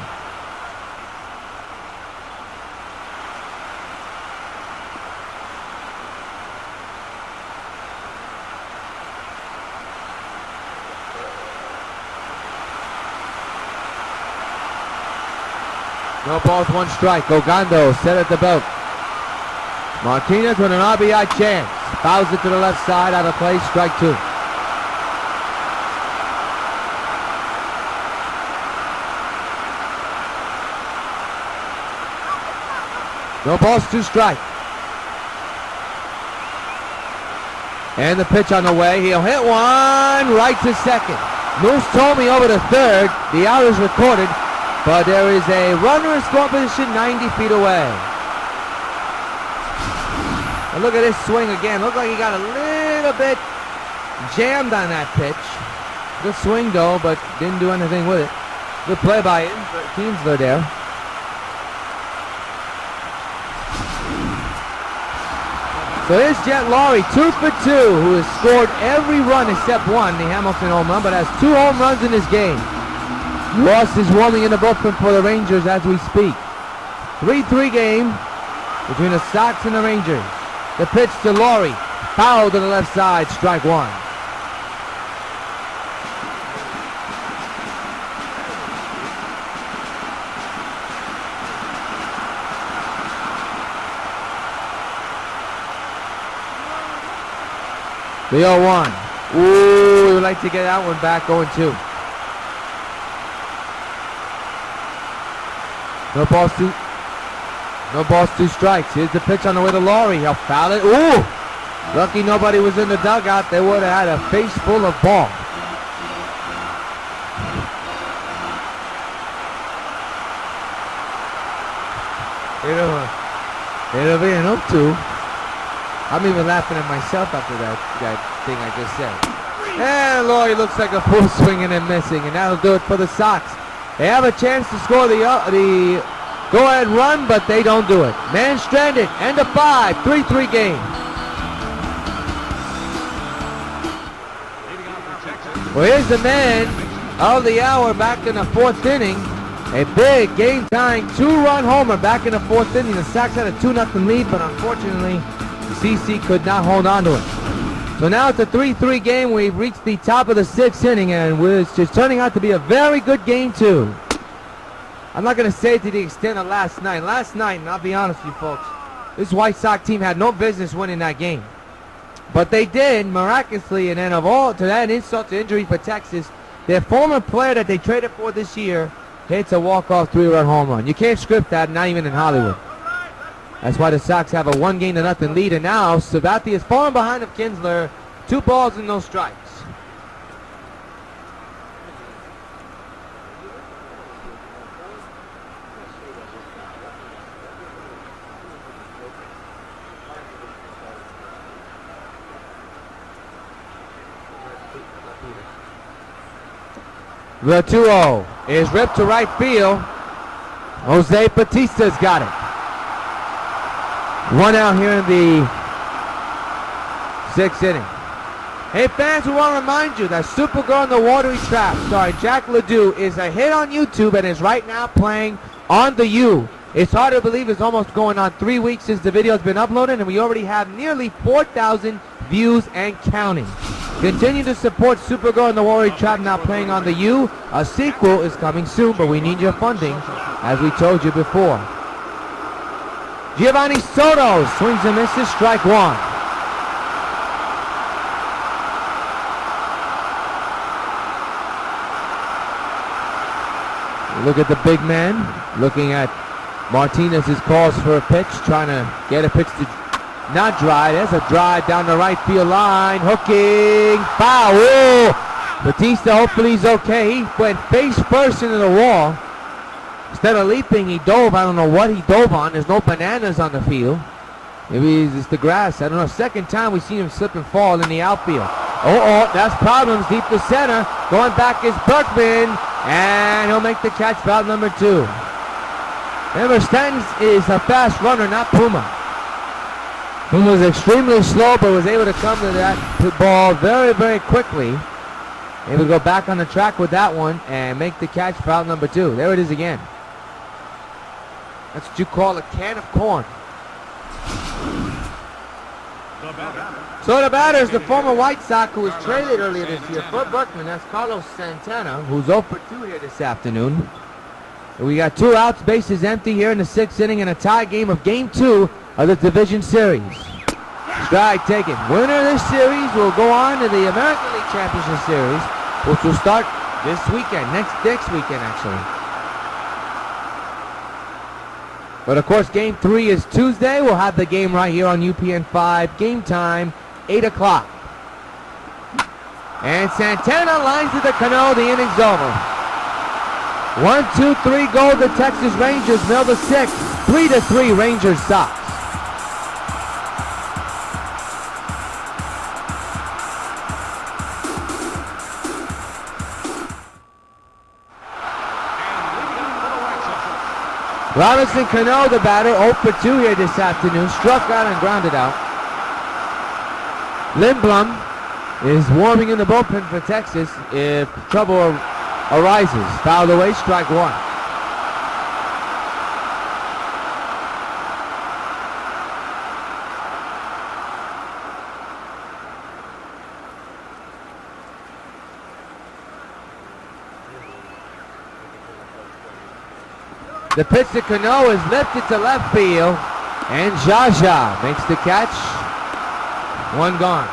No balls, 1 strike. Ogando set at the belt. Martinez with an RBI chance. Fouls it to the left side, out of play, strike 2. No balls, 2 strikes. And the pitch on the way. He'll hit one right to second. Moves Tomey over to third. The out is recorded, but there is a runner in scoring position 90 feet away. And look at this swing again. Looked like he got a little bit jammed on that pitch. Good swing though, but didn't do anything with it. Good play by Kienzler there. So here's Jet Laurie, 2 for 2, who has scored every run except 1, the Hamilton home run, but has 2 home runs in this game. Ross is warming in the bullpen for the Rangers as we speak. 3-3 game between the Sox and the Rangers. The pitch to Laurie, foul to the left side, strike 1. The 0-1. Ooh, we would like to get that one back, 0-2. No balls, 2 strikes. Here's the pitch on the way to Laurie. He'll foul it. Ooh! Lucky nobody was in the dugout. They would have had a face full of ball. It'll be an 0-2. I'm even laughing at myself after that thing I just said. And Laurie looks like a full swinging and missing, and that'll do it for the Sox. They have a chance to score the go-ahead run, but they don't do it. Man stranded, end of 5, 3-3 game. Well, here's the man of the hour back in the fourth inning. A big game-tying two-run homer back in the fourth inning. The Sox had a 2-0 lead, but unfortunately, CC could not hold on to it. So now it's a 3-3 game. We've reached the top of the sixth inning, and it's just turning out to be a very good game, too. I'm not going to say it to the extent of last night. Last night, and I'll be honest with you folks, this White Sox team had no business winning that game. But they did, miraculously, and then to that insult to injury for Texas, their former player that they traded for this year hits a walk-off 3-run home run. You can't script that, not even in Hollywood. That's why the Sox have a 1-0 lead, and now Savati is falling behind of Kinsler. 2 balls and no strikes. The 2-0 is ripped to right field. Jose Batista's got it. 1 out here in the 6th inning. Hey fans, we want to remind you that Supergirl in the Watery Trap, starring Jack Ledoux, is a hit on YouTube and is right now playing on the U. It's hard to believe it's almost going on 3 weeks since the video has been uploaded, and we already have nearly 4,000 views and counting. Continue to support Supergirl in the Watery Trap, now playing on the U. A sequel is coming soon, but we need your funding, as we told you before. Giovanni Soto swings and misses, strike 1. Look at the big man, looking at Martinez's calls for a pitch, trying to get a pitch to not dry. There's a drive down the right field line, hooking, foul. Whoa. Batista, hopefully he's okay. He went face first into the wall. Instead of leaping, he dove. I don't know what he dove on. There's no bananas on the field. Maybe it's the grass. I don't know. Second time we see him slip and fall in the outfield. Oh, that's problems deep to center. Going back is Berkman, and he'll make the catch, foul number 2. Remember, Stanton is a fast runner, not Puma. Puma was extremely slow, but was able to come to that ball very, very quickly. Able to go back on the track with that one and make the catch, foul number 2. There it is again. That's what you call a can of corn. So the batter is the former White Sox who was traded earlier this year for Berkman. That's Carlos Santana, who's 0 for 2 here this afternoon. And we got 2 outs, bases empty here in the 6th inning, and a tie game of Game 2 of the Division Series. Strike taken. Winner of this series will go on to the American League Championship Series, which will start this weekend, next weekend actually. But of course, Game 3 is Tuesday. We'll have the game right here on UPN 5. Game time, 8 o'clock. And Santana lines to the Cano. The inning's over. 1, 2, 3 go. The Texas Rangers mill the 6th. 3-3 Rangers Sox. Robinson Cano, the batter, 0 for 2 here this afternoon. Struck out and grounded out. Lindblom is warming in the bullpen for Texas if trouble arises. Fouled away, strike 1. The pitch to Cano is lifted to left field, and Jaja makes the catch. 1 gone.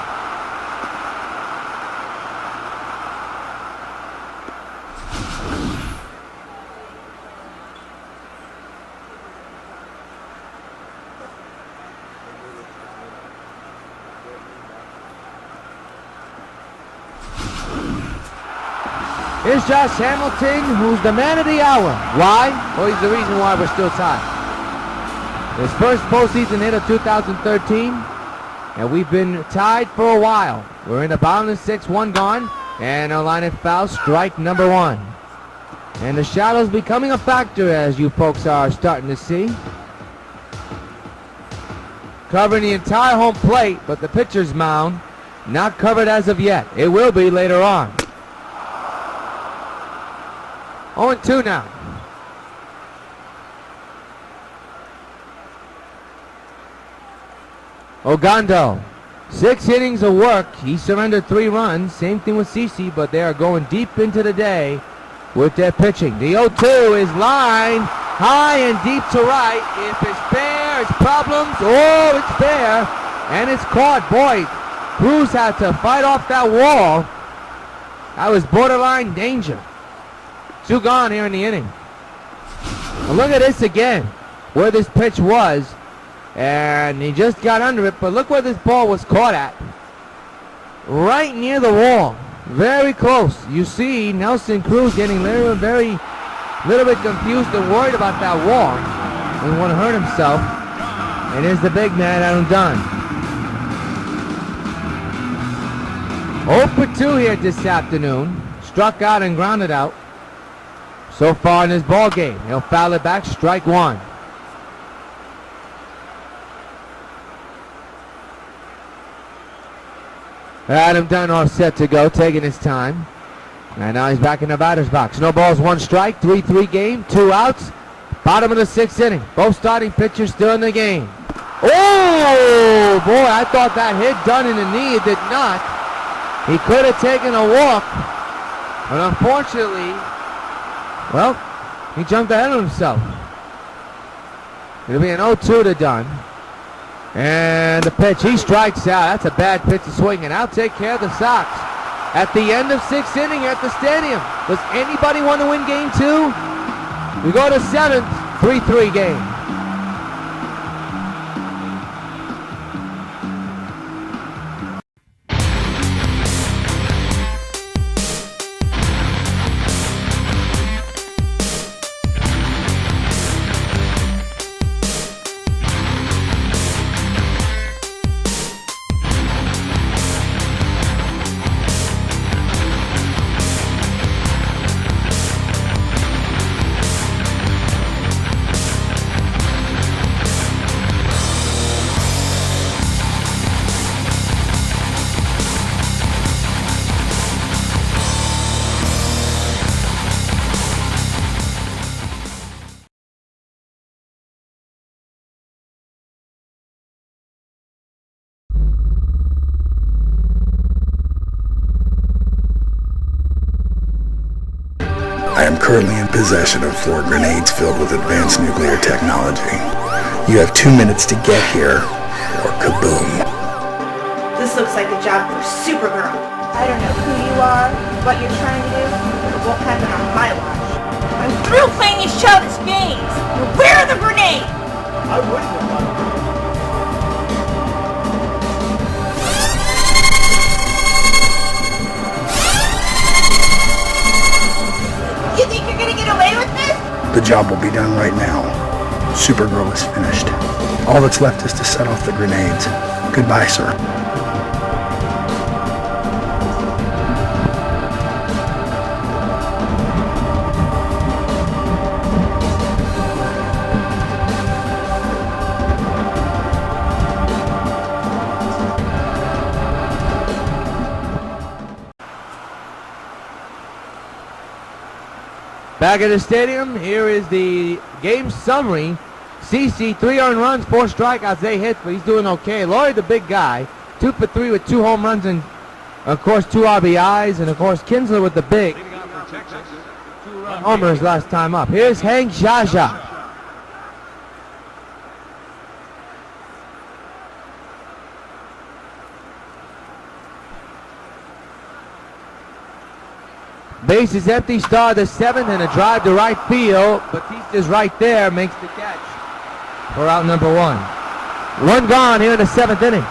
Here's Josh Hamilton, who's the man of the hour. Why? Well, he's the reason why we're still tied. His first postseason hit of 2013, and we've been tied for a while. We're in the bottom of the 6th, 1 gone, and a line at foul, strike number 1. And the shadow's becoming a factor, as you folks are starting to see. Covering the entire home plate, but the pitcher's mound not covered as of yet. It will be later on. 0-2 now. Ogando, 6 innings of work. He surrendered 3 runs. Same thing with CC, but they are going deep into the day with their pitching. The 0-2 is line high and deep to right. If it's fair, it's problems. Oh, it's fair. And it's caught. Boy, Cruz had to fight off that wall. That was borderline danger. 2 gone here in the inning. Now look at this again, where this pitch was. And he just got under it, but look where this ball was caught at. Right near the wall. Very close. You see Nelson Cruz getting a little bit confused and worried about that wall. And want to hurt himself. And here's the big man, Adam Dunn. 0 for 2 here this afternoon. Struck out and grounded out. So far in this ball game. He'll foul it back, strike 1. Adam Dunn all set to go, taking his time. And now he's back in the batter's box. No balls, 1 strike, 3-3 game, 2 outs. Bottom of the 6th inning. Both starting pitchers still in the game. Oh, boy, I thought that hit Dunn in the knee. It did not. He could have taken a walk. But unfortunately, well, he jumped ahead of himself. It'll be an 0-2 to Dunn. And the pitch, he strikes out. That's a bad pitch to swing, and I'll take care of the Sox. At the end of 6th inning at the stadium. Does anybody want to win game 2? We go to 7th, 3-3 game. I am currently in possession of 4 grenades filled with advanced nuclear technology. You have 2 minutes to get here, or kaboom. This looks like a job for Supergirl. I don't know who you are, what you're trying to do, but it won't happen on my watch. I'm through playing these childish games! Now where are the grenades? I wouldn't have done it. You think you're gonna get away with this? The job will be done right now. Supergirl is finished. All that's left is to set off the grenades. Goodbye, sir. Back at the stadium, here is the game summary. CC, 3 earned runs, 4 strikeouts, they hit, but he's doing okay. Laurie, the big guy, 2 for 3 with 2 home runs and, of course, 2 RBIs. And, of course, Kinsler with the big homers last time up. Here's Hank Jaja. Base is empty, star the 7th, and a drive to right field. Batista's right there, makes the catch for out number 1. 1 gone here in the 7th inning.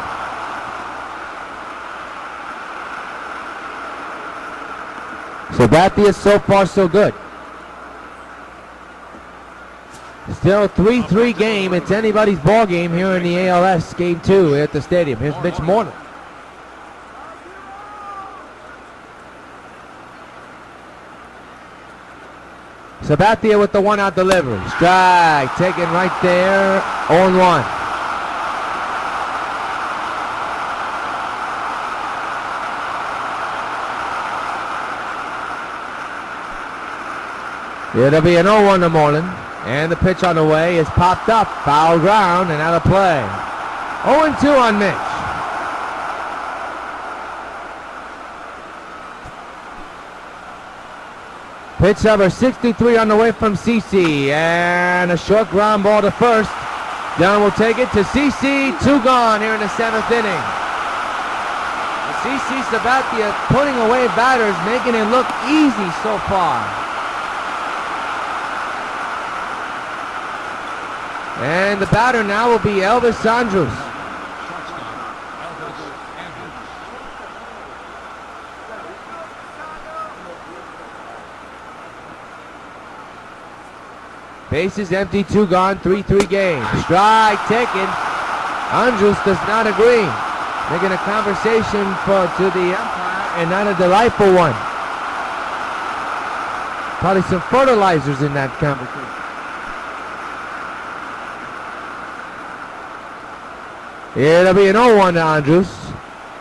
So Bathia so far so good. Still 3-3 game. It's anybody's ball game here in the ALS game 2 at the stadium. Here's Mitch Morton. Sabathia with the 1-out delivery. Strike taken right there. 0-1. It'll be an 0-1 to Moreland. And the pitch on the way is popped up. Foul ground and out of play. 0-2 on Mitch. Pitch number 63 on the way from CC. And a short ground ball to first. Down will take it to CC. 2 gone here in the 7th inning. CC Sabathia putting away batters, making it look easy so far. And the batter now will be Elvis Andrews. Bases empty, 2 gone, 3-3 game. Strike taken. Andrews does not agree. Making a conversation to the umpire and not a delightful one. Probably some fertilizers in that conversation. It'll be an 0-1 to Andrews.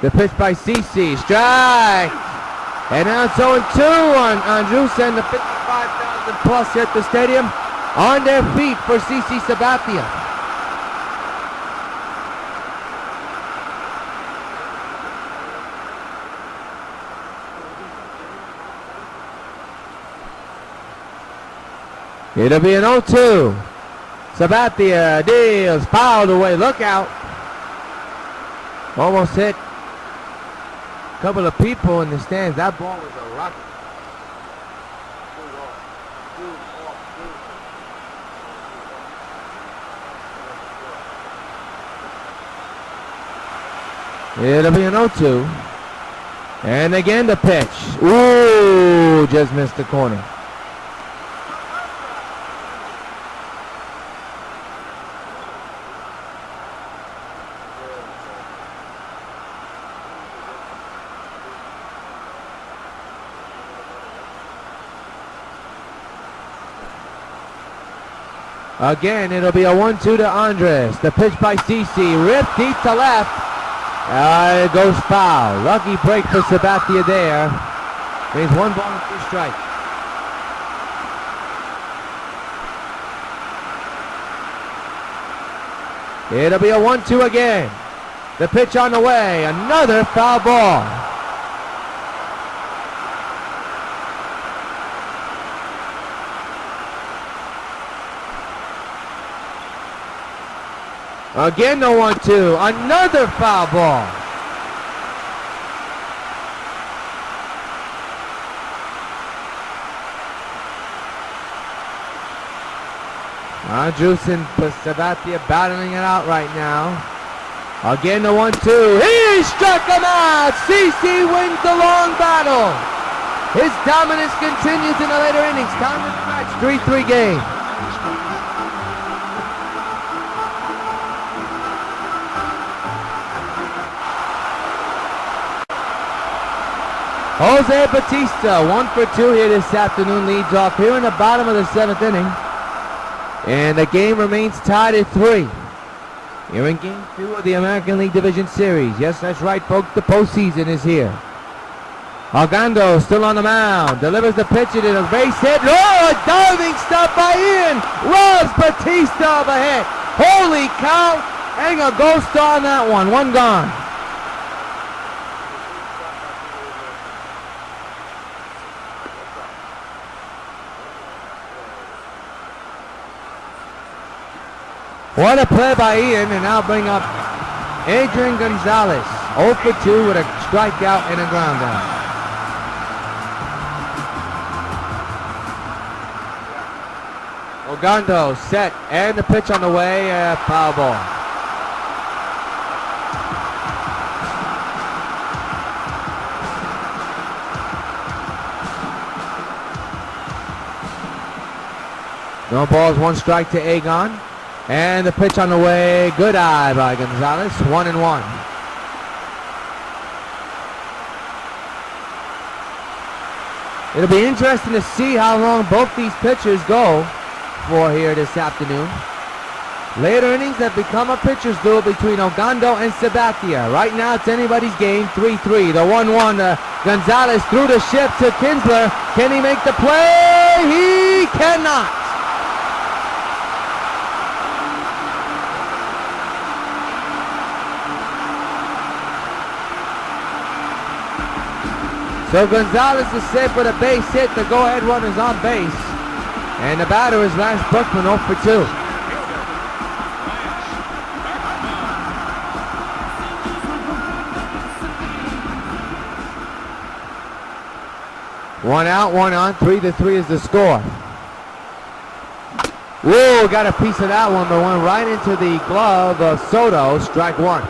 The pitch by CC. Strike! And now it's 0-2 on Andrews, and the 55,000 plus here at the stadium on their feet for CC Sabathia. It'll be an 0-2. Sabathia deals, fouled away, look out. Almost hit a couple of people in the stands. That ball was a rocket. It'll be an 0-2. And again the pitch. Ooh, just missed the corner. Again, it'll be a 1-2 to Andres. The pitch by CC, ripped deep to left. It goes foul. Lucky break for Sabathia there. Means 1 ball and 2 strikes. It'll be a 1-2 again. The pitch on the way. Another foul ball. Again the 1-2, another foul ball. Andrews and Sabathia battling it out right now. Again the 1-2, he struck him out! CC wins the long battle. His dominance continues in the later innings. Time to stretch, 3-3 game. Jose Batista, 1 for 2 here this afternoon, leads off here in the bottom of the 7th inning. And the game remains tied at 3. Here in Game 2 of the American League Division Series. Yes, that's right, folks, the postseason is here. Argando still on the mound, delivers the pitch, it is a base hit. Oh, a diving stop by Ian, robs Batista of a hit. Holy cow, hang a ghost on that one, 1 gone. What a play by Ian, and now bring up Adrian Gonzalez. 0 for 2 with a strikeout and a ground out. Ogando set, and the pitch on the way, foul ball. No balls, 1 strike to Agon. And the pitch on the way, good eye by Gonzalez, 1-1. It'll be interesting to see how long both these pitchers go for here this afternoon. Later innings have become a pitcher's duel between Ogando and Sabathia. Right now it's anybody's game, 3-3. The 1-1, Gonzalez through the shift to Kinsler. Can he make the play? He cannot. So Gonzalez is set with a base hit. The go-ahead runner's on base. And the batter is Lance Brookman, 0 for 2. One out, one on, 3-3 is the score. Whoa, got a piece of that one, but went right into the glove of Soto, strike one.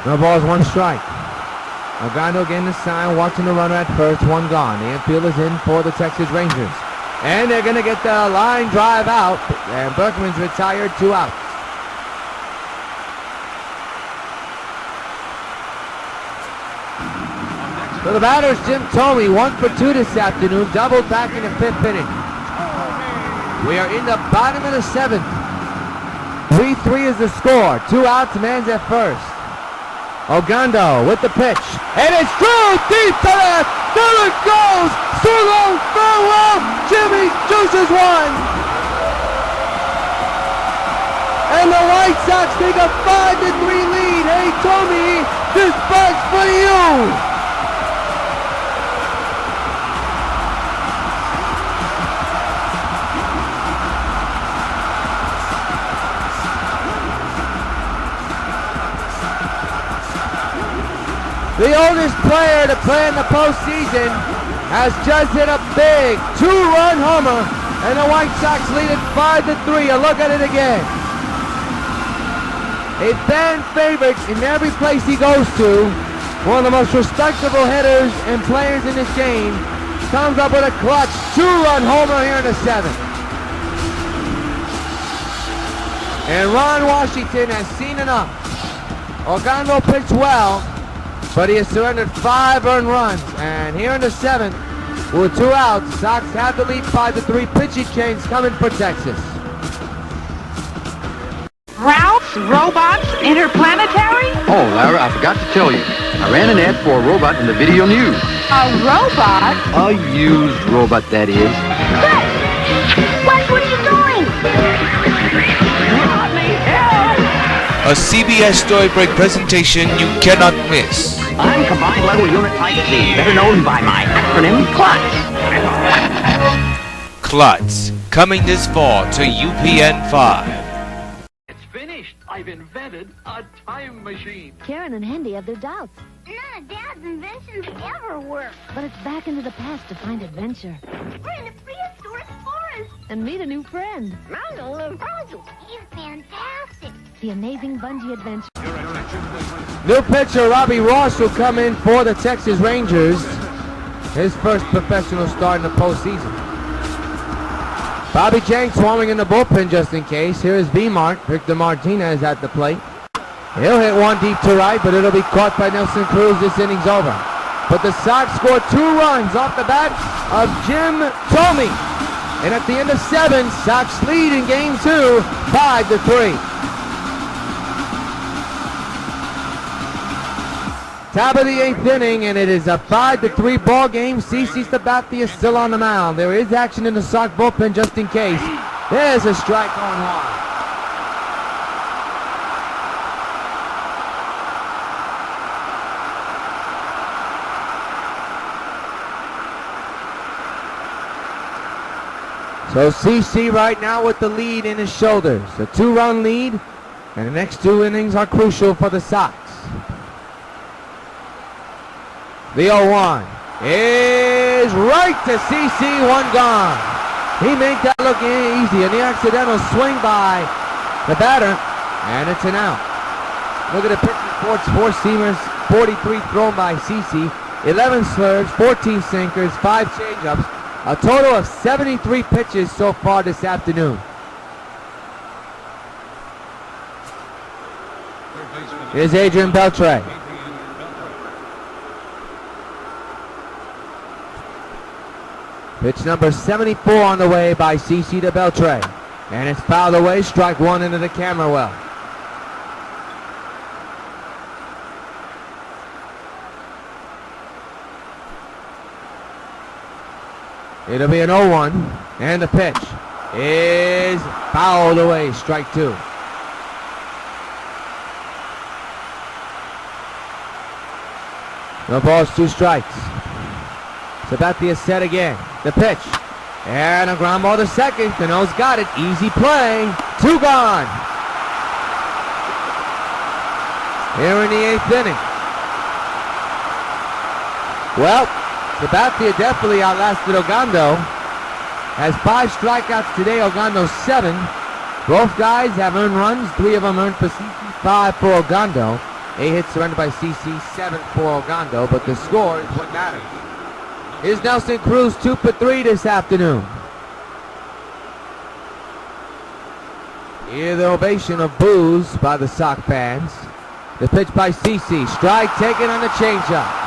No balls, one strike. Ogando getting the sign, watching the runner at first, one gone. The infield is in for the Texas Rangers. And they're going to get the line drive out, and Berkman's retired, 2 outs. So the batter is Jim Thome, 1 for 2 this afternoon, doubled back in the 5th inning. We are in the bottom of the 7th. 3-3 is the score, 2 outs, man's at first. Ogando with the pitch, and it's through deep to left. There it goes. Swung farewell. Jimmy juices one, and the White Sox take a 5-3 lead. Hey Tommy, this bag's for you. The oldest player to play in the postseason has just hit a big 2-run homer, and the White Sox lead it 5-3. A look at it again. A fan favorite in every place he goes to, one of the most respectable hitters and players in this game, comes up with a clutch 2-run homer here in the 7th. And Ron Washington has seen enough. Ogando pitched well, but he has surrendered 5 earned runs. And here in the 7th, with 2 outs, Sox have the lead 5-3. Pitching change coming for Texas. Ralph's Robots Interplanetary? Oh, Lara, I forgot to tell you. I ran an ad for a robot in the video news. A robot? A used robot, that is. Chris! What are you doing? Let me help! A CBS Story Break presentation you cannot miss. I'm Combined Level Unit Type C, better known by my acronym CLUTZ. CLUTZ, coming this fall to UPN 5. It's finished. I've invented a time machine. Karen and Hendy have their doubts. None of Dad's inventions ever work. But it's back into the past to find adventure. We're in a prehistoric forest. And meet a new friend. Mondo Lorenzo. He's fantastic. The amazing bungee adventure. New pitcher Robbie Ross will come in for the Texas Rangers. His first professional start in the postseason. Bobby Jenks warming in the bullpen just in case. Here is V-Mart. Victor Martinez at the plate. He'll hit one deep to right, but it'll be caught by Nelson Cruz. This inning's over. But the Sox score 2 runs off the bat of Jim Thome. And at the end of 7, Sox lead in game 2, 5-3. Top of the 8th inning, and it is a 5-3 ball game. CeCe Sabathia is still on the mound. There is action in the Sox bullpen just in case. There's a strike on one. So CeCe right now with the lead in his shoulders. A 2-run lead, and the next 2 innings are crucial for the Sox. The 0-1 is right to CeCe, 1 gone. He made that look easy, and the accidental swing by the batter, and it's an out. Look at the pitch reports: 4 seamers, 43 thrown by CeCe, 11 slurs, 14 sinkers, 5 changeups, a total of 73 pitches so far this afternoon. Here's Adrian Beltre. Pitch number 74 on the way by CeCe to Beltre. And it's fouled away, strike one into the camera well. It'll be an 0-1, and the pitch is fouled away, strike two. No balls, two strikes. Sabathia set again. The pitch. And a ground ball to second. Cano's got it. Easy play. Two gone. Here in the 8th inning. Well, Sabathia definitely outlasted Ogando. Has 5 strikeouts today. Ogando 7. Both guys have earned runs. 3 of them earned for CC, 5 for Ogando. 8 hits surrendered by CC, 7 for Ogando, but the score is what matters. Here's Nelson Cruz, 2 for 3 this afternoon. Hear the ovation of boos by the Sox fans. The pitch by CC, strike taken on the changeup.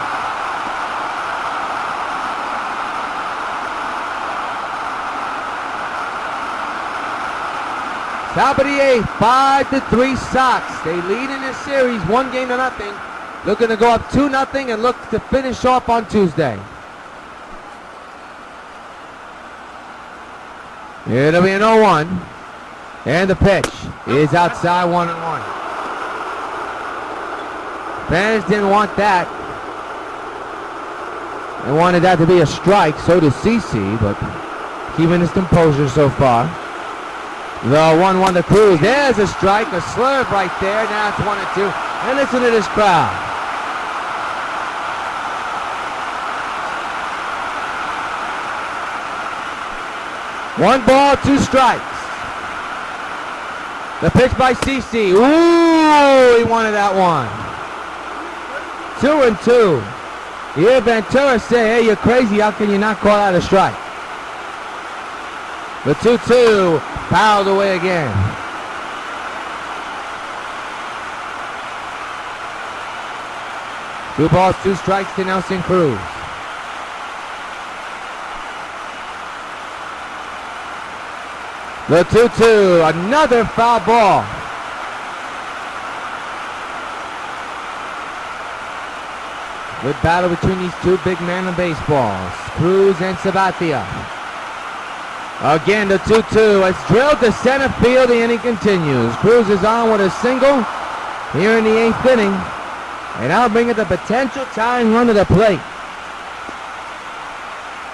Top of the 8th, 5-3 Sox. They lead in this series 1-0. Looking to go up 2-0 and look to finish off on Tuesday. It'll be an 0-1. And the pitch is outside 1-1. Fans didn't want that. They wanted that to be a strike, so did CC, but keeping his composure so far. The 1-1 to Cruz. There's a strike, a slurve right there. Now it's 1-2. And listen to this crowd. One ball, 2 strikes. The pitch by CC. Ooh, he wanted that one. 2-2. You hear Ventura say, hey, you're crazy. How can you not call out a strike? The 2-2 fouled away again. Two balls, 2 strikes to Nelson Cruz. The 2-2, another foul ball. Good battle between these two big men in baseballs, Cruz and Sabathia. Again, the 2-2. It's drilled to center field. The inning continues. Cruz is on with a single here in the 8th inning. And now bringing the potential tying run to the plate.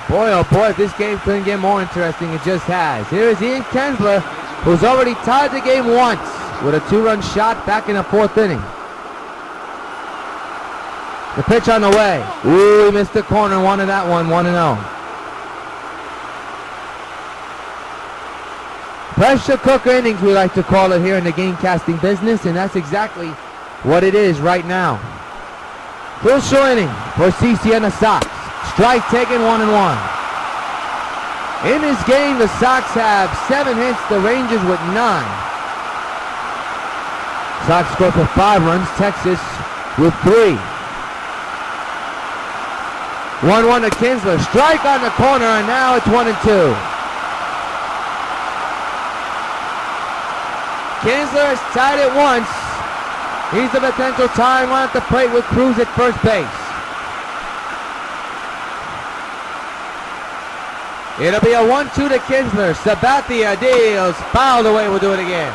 Boy, oh boy, if this game couldn't get more interesting, it just has. Here is Ian Kinsler, who's already tied the game once with a 2-run shot back in the 4th inning. The pitch on the way. Ooh, he missed the corner. Wanted that one, 1-0. Pressure cooker innings, we like to call it here in the game casting business, and that's exactly what it is right now. Crucial inning for CC and the Sox. Strike taken, 1-1. In this game, the Sox have 7 hits, the Rangers with 9. Sox score for 5 runs, Texas with 3. 1-1 to Kinsler. Strike on the corner, and now it's 1-2. Kinsler has tied it once. He's the potential tying run at the plate with Cruz at first base. It'll be a 1-2 to Kinsler. Sabathia deals. Fouled away. We'll do it again.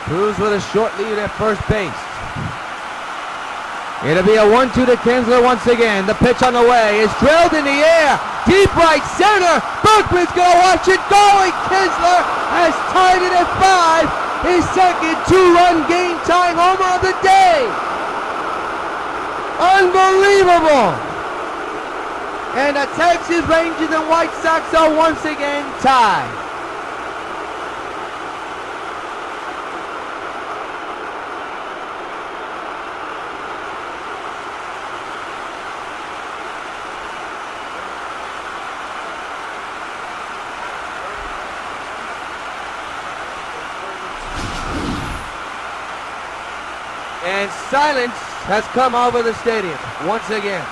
Cruz with a short lead at first base. It'll be a 1-2 to Kinsler once again. The pitch on the way is drilled in the air. Deep right center. Berkman's going to watch it go, and Kinsler has tied it at 5. His second 2-run game-tying homer of the day. Unbelievable. And the Texas Rangers and White Sox are once again tied. And silence has come over the stadium once again.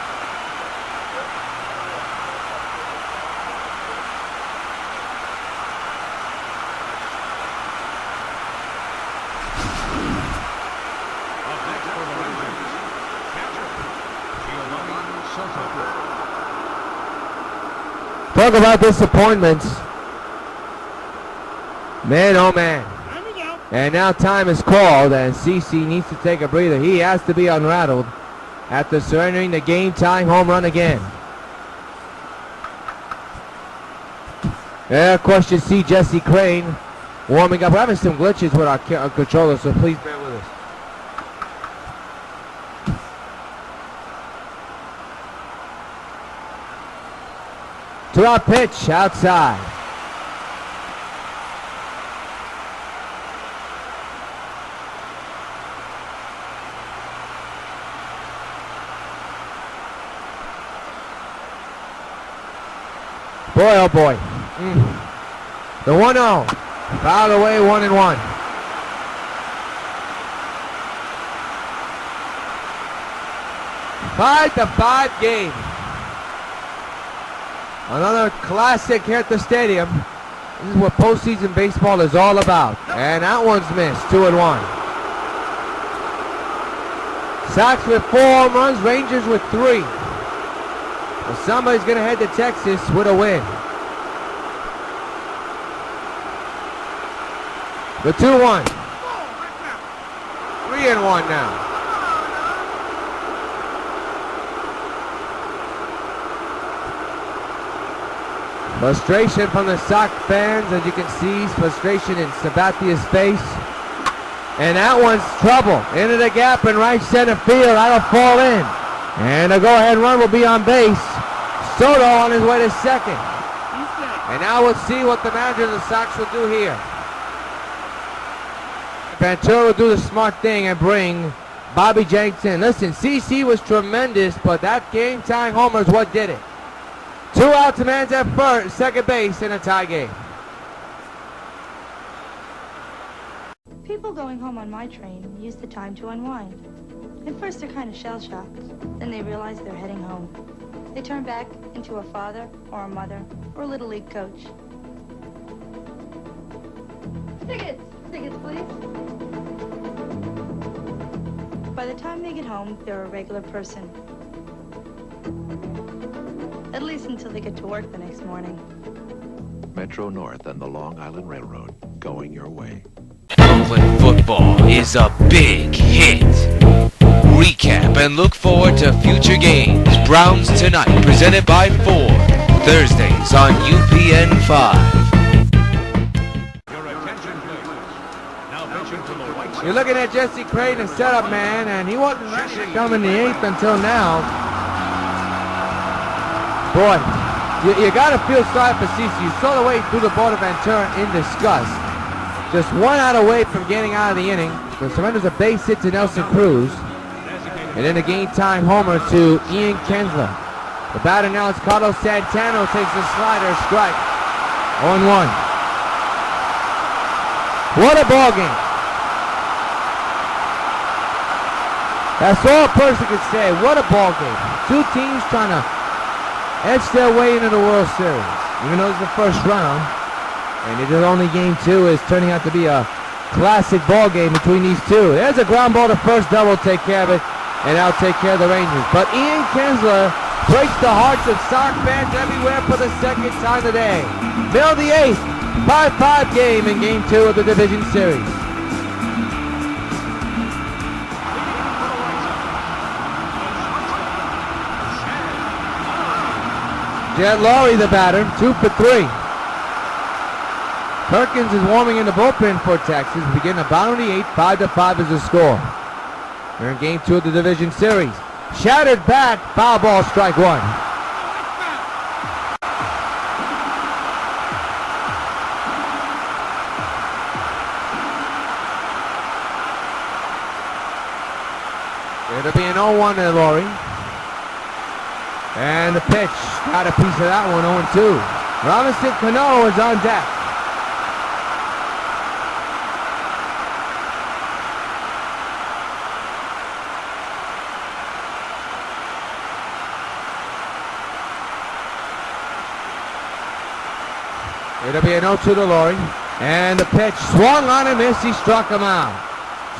Talk about disappointments. Man, oh man. And now time is called, and CC needs to take a breather. He has to be unrattled after surrendering the game-tying home run again. Yeah, of course you see Jesse Crane warming up. We're having some glitches with our controller, so please bear with us. To our pitch, outside. Boy, oh boy. The 1-0. Fouled away, 1-1. Five to 5 game. Another classic here at the stadium. This is what postseason baseball is all about. And that one's missed, 2-1. Sox with 4 home runs, Rangers with 3. Well, somebody's going to head to Texas with a win. The 2-1. 3-1 now. Frustration from the Sox fans, as you can see, frustration in Sabatia's face. And that one's trouble. Into the gap in right center field. That'll fall in. And a go-ahead run will be on base. Soto on his way to second. And now we'll see what the manager of the Sox will do here. Ventura will do the smart thing and bring Bobby Jenks in. Listen, CC was tremendous, but that game-tying homer is what did it. 2 outs, man's at first, second base in a tie game. People going home on my train use the time to unwind. At first they're kind of shell-shocked. Then they realize they're heading home. They turn back into a father or a mother or a little league coach. Tickets! Tickets, please. By the time they get home, they're a regular person. At least until they get to work the next morning. Metro North and the Long Island Railroad, going your way. Oakland football is a big hit. Recap and look forward to future games. Browns tonight, presented by Ford. Thursdays on UPN 5. You're looking at Jesse Crane, the setup man, and he wasn't ready to come in the 8th until now. Boy, you got to feel sorry for CC. You saw the way through the ball to Ventura in disgust. Just 1 out away from getting out of the inning. So surrenders a base hit to Nelson Cruz. And then a game-time homer to Ian Kinsler. The batter now is Carlos Santana, takes a slider, strike. 0-1. What a ball game. That's all a person could say. What a ball game. 2 teams trying to edge their way into the World Series. Even though it's the first round. And it is only game 2 is turning out to be a classic ball game between these two. There's a ground ball to first, double take care of it. And I'll take care of the Rangers. But Ian Kinsler breaks the hearts of Sox fans everywhere for the second time today. Bill the 8th, 5-5 game in game 2 of the division series. Jed Laurie, the batter, 2 for 3. Perkins is warming in the bullpen for Texas. We begin the bottom of the 8th, 5-5 is the score. We're in game 2 of the division series. Shattered bat, foul ball, strike 1. It'll be an 0-1 there, Laurie. And the pitch, got a piece of that one, 0-2. Robinson Cano is on deck. It'll be an 0-2 to Laurie. And the pitch swung on and missed. He struck him out.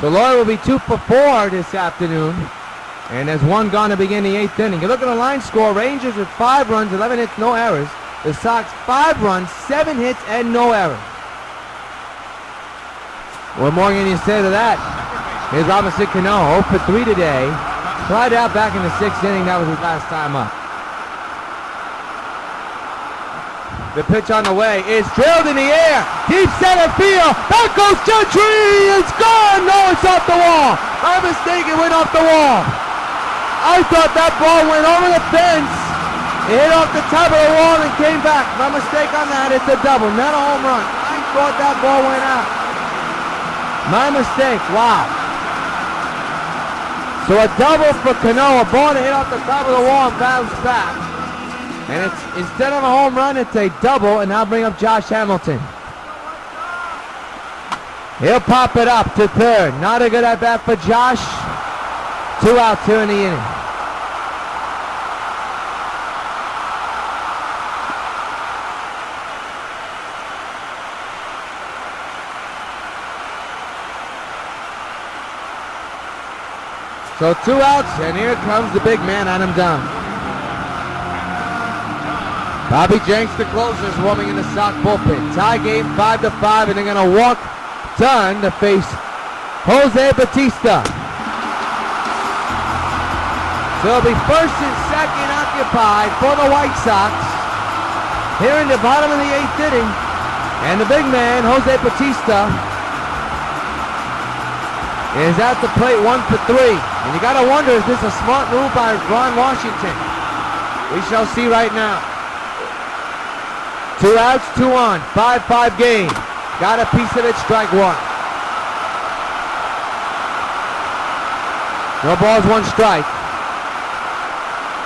So Laurie will be 2 for 4 this afternoon. And there's 1 gone to begin the 8th inning. You look at the line score. Rangers with 5 runs, 11 hits, no errors. The Sox 5 runs, 7 hits, and no errors. What more can you say to that? Here's Robinson Cano, 0 for 3 today. Tried out back in the 6th inning. That was his last time up. The pitch on the way is drilled in the air. Deep center field. Back goes Gentry. It's gone. No, it's off the wall. My mistake, it went off the wall. I thought that ball went over the fence. It hit off the top of the wall and came back. My mistake on that. It's a double, not a home run. I thought that ball went out. My mistake. Wow. So a double for Cano. A ball that hit off the top of the wall and bounced back. And it's, instead of a home run, it's a double, and I'll bring up Josh Hamilton. He'll pop it up to third. Not a good at-bat for Josh. 2 outs here in the inning. So 2 outs, and here comes the big man, Adam Dunn. Bobby Jenks, the closer, is warming in the Sox bullpen. Tie game 5-5, and they're going to walk Dunn to face Jose Bautista. So it'll be first and second occupied for the White Sox here in the bottom of the 8th inning. And the big man, Jose Bautista, is at the plate 1 for 3. And you got to wonder, is this a smart move by Ron Washington? We shall see right now. 2 outs, 2 on, 5-5 game. Got a piece of it, strike 1. No balls, 1 strike.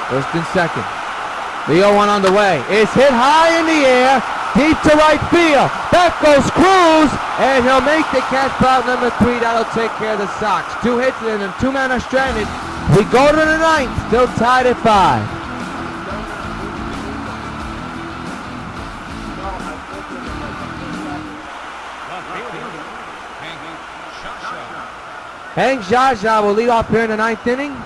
First and second. The 0-1 on the way. It's hit high in the air, deep to right field. Back goes Cruz, and he'll make the catch. Out number 3. That'll take care of the Sox. 2 hits and 2 men are stranded. We go to the 9th, still tied at 5. Hank Jaja will lead off here in the 9th inning.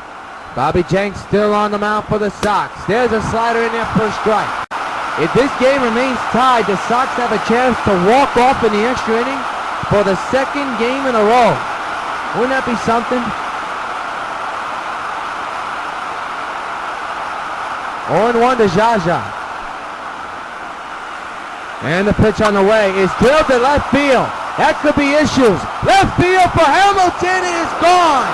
Bobby Jenks still on the mound for the Sox. There's a slider in there for a strike. If this game remains tied, the Sox have a chance to walk off in the extra inning for the 2nd game in a row. Wouldn't that be something? 0-1 to Jaja. And the pitch on the way is drilled to left field. That could be issues. Left field for Hamilton is gone.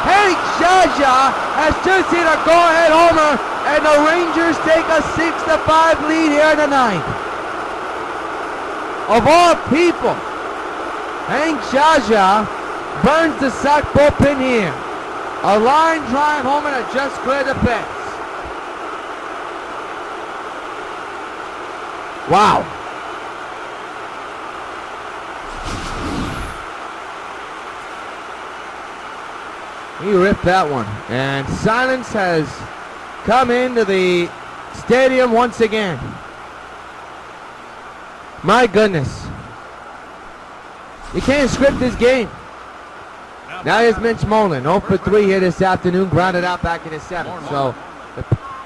Hank Jaja has just hit a go-ahead homer, and the Rangers take a 6-5 lead here in the 9th. Of all people, Hank Jaja burns the Sox bullpen here. A line drive homer that just cleared the fence. Wow. He ripped that one. And silence has come into the stadium once again. My goodness. You can't script this game. Now here's Mitch Moreland. 0 for 3 here this afternoon. Grounded out back in the 7th. So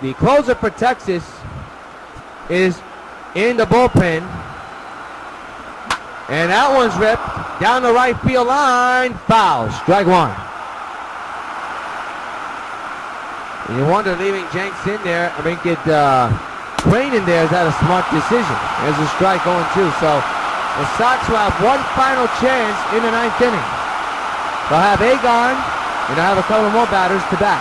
the closer for Texas is in the bullpen. And that one's ripped down the right field line. Foul. Strike 1. You wonder, leaving Jenks in there, Crane in there, is that a smart decision? There's a strike 0-2. So the Sox will have one final chance in the 9th inning. They'll have Agon, and they'll have a couple more batters to bat.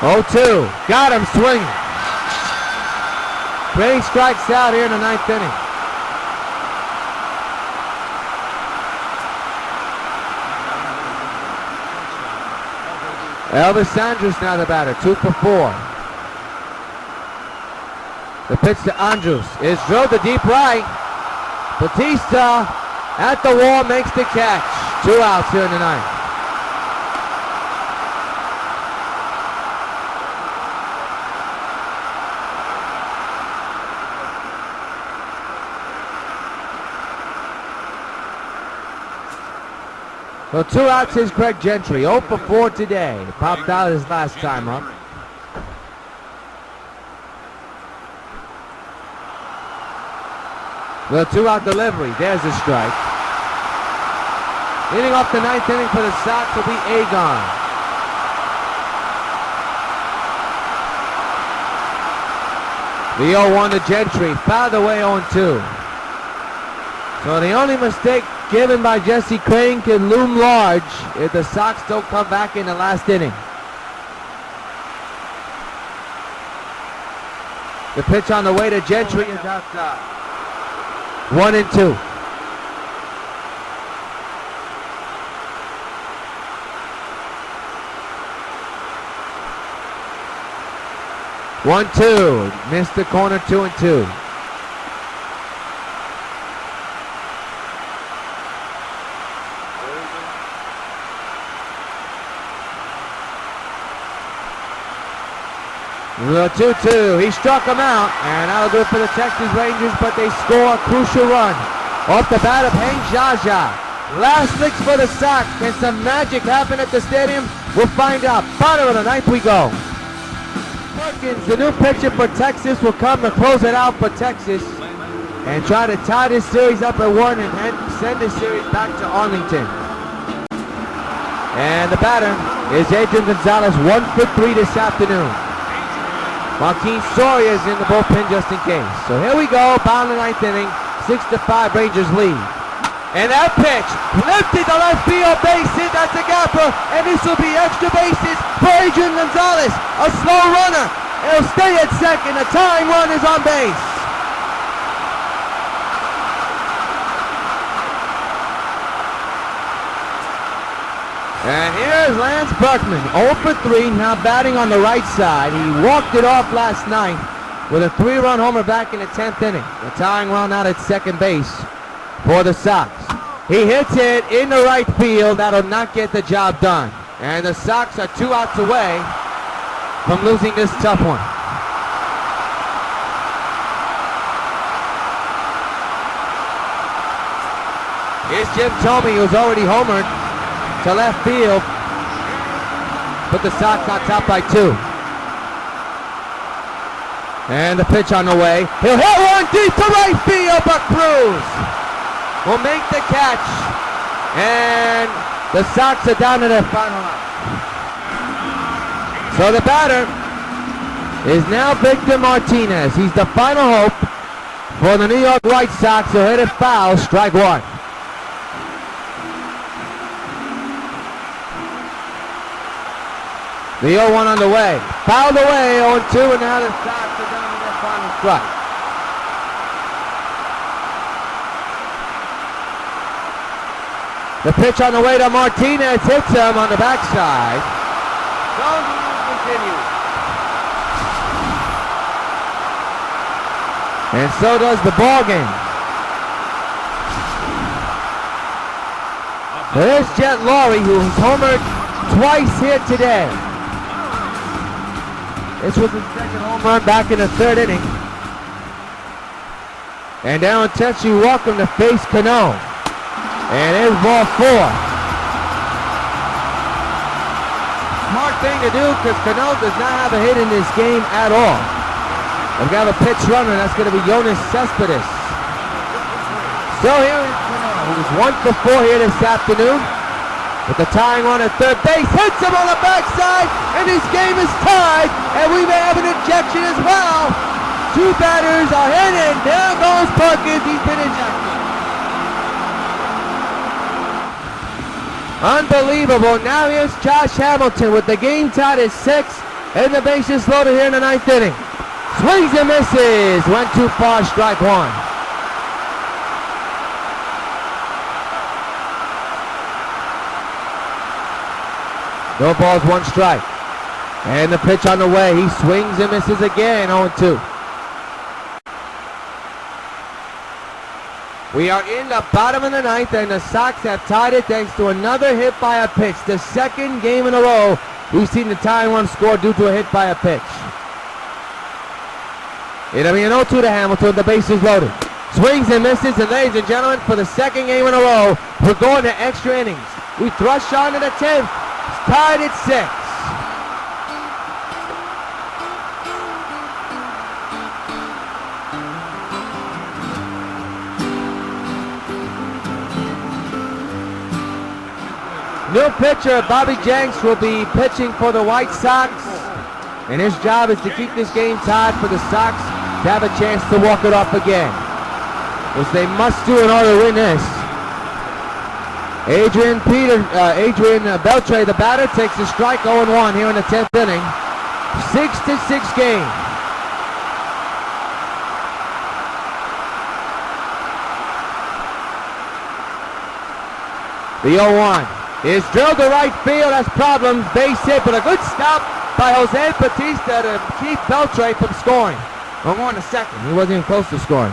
Oh-2. Got him swinging. Crane strikes out here in the 9th inning. Elvis Andrus now the batter, 2 for 4. The pitch to Andrus is drilled to deep right. Bautista at the wall makes the catch. 2 outs here in the 9th. So 2 outs is Craig Gentry. 0 for 4 today. Popped out his last time up. The 2-out delivery. There's a strike. Leading off the 9th inning for the Sox will be Agon. The 0-1 to Gentry. Fouled away 0-2. So the only mistake given by Jesse Crane can loom large if the Sox don't come back in the last inning. The pitch on the way to Gentry is outside. 1-2. One, two. Missed the corner, 2-2. The 2-2. He struck him out, and that'll do it for the Texas Rangers, but they score a crucial run off the bat of Hank Jaja. Last licks for the Sox. Can some magic happen at the stadium? We'll find out. Bottom of the 9th we go. Perkins, the new pitcher for Texas, will come to close it out for Texas and try to tie this series up at 1 and send the series back to Arlington. And the batter is Adrian Gonzalez, 1 for 3 this afternoon. Marquis Soria is in the bullpen just in case. So here we go, bottom of the 9th inning, 6-5 Rangers lead. And that pitch lifted the left field base hit. That's a gapper, and this will be extra bases for Adrian Gonzalez. A slow runner. It'll stay at second. The tying run is on base. And here's Lance Berkman, 0 for 3, now batting on the right side. He walked it off last night with a 3-run homer back in the 10th inning. The tying run out at second base for the Sox. He hits it in the right field. That'll not get the job done. And the Sox are 2 outs away from losing this tough one. Here's Jim Thome, who's already homered to left field. Put the Sox on top by 2. And the pitch on the way. He'll hit one deep to right field, but Cruz will make the catch. And the Sox are down to their final out. So the batter is now Victor Martinez. He's the final hope for the New York White Sox. He'll hit it foul, strike 1. The 0-1 on the way. Fouled away, 0-2, and now the Sox are down to their final strike. The pitch on the way to Martinez hits him on the backside. Jones continues. And so does the ball game. There's Jet Laurie, who's homered twice here today. This was his second home run back in the 3rd inning. And Alan Tetsu welcome to face Cano. And there's ball 4. Smart thing to do because Cano does not have a hit in this game at all. And we have a pitch runner, that's going to be Jonas Cespedes. So here is Cano, who's 1 for 4 here this afternoon. With the tying run at third base, hits him on the backside, and his game is tied, and we may have an injection as well. 2 batters are hit, and there goes Perkins, he's been injected. Unbelievable, now here's Josh Hamilton with the game tied at 6, and the bases loaded here in the 9th inning. Swings and misses, went too far, strike 1. No balls, 1 strike. And the pitch on the way. He swings and misses again, 0-2. We are in the bottom of the 9th, and the Sox have tied it thanks to another hit by a pitch. The 2nd game in a row we've seen the tying run score due to a hit by a pitch. It'll be an 0-2 to Hamilton. The base is loaded. Swings and misses, and ladies and gentlemen, for the 2nd game in a row, we're going to extra innings. We thrush on to the 10th. It's tied at 6. New pitcher Bobby Jenks will be pitching for the White Sox, and his job is to keep this game tied for the Sox to have a chance to walk it off again, which they must do in order to win this. Adrian Beltre, the batter, takes a strike 0-1 here in the 10th inning. 6-6 game. The 0-1 is drilled to right field. That's problems. Base hit, but a good stop by Jose Batista to keep Beltre from scoring. We're going to second. He wasn't even close to scoring.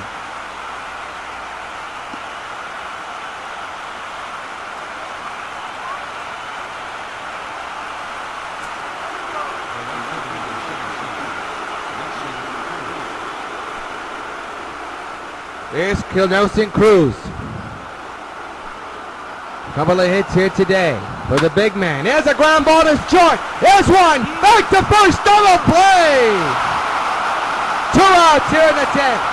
Here's Nelson Cruz. Couple of hits here today for the big man. Here's a ground ball to short. Here's one. Back to first. Double play. 2 outs here in the 10th.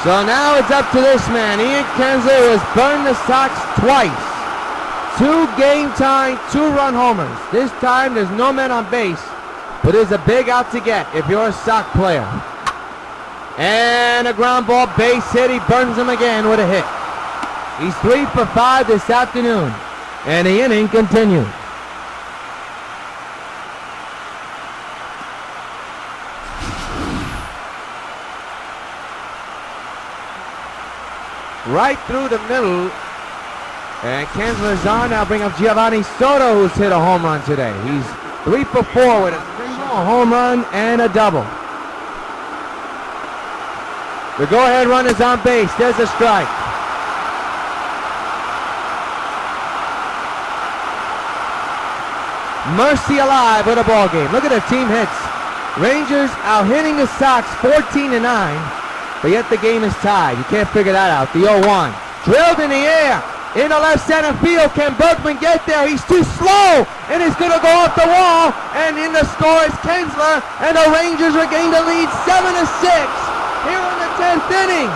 So now it's up to this man. Ian Kinsler, who has burned the Sox twice. 2 game time, 2-run homers. This time there's no men on base, but there's a big out to get if you're a Sox player. And a ground ball base hit. He burns him again with a hit. He's 3 for 5 this afternoon, and the inning continues. Right through the middle. And Kinsler's on. Now bring up Giovanni Soto, who's hit a home run today. He's 3 for 4 with a single, a home run, and a double. The go-ahead run is on base. There's a strike. Mercy alive with a ball game. Look at the team hits. Rangers out hitting the Sox 14-9, but yet the game is tied. You can't figure that out. The 0-1 drilled in the air. In the left center field, can Bergman get there? He's too slow, and it's going to go off the wall. And in the score is Kinsler, and the Rangers regain the lead 7-6 here in the 10th inning.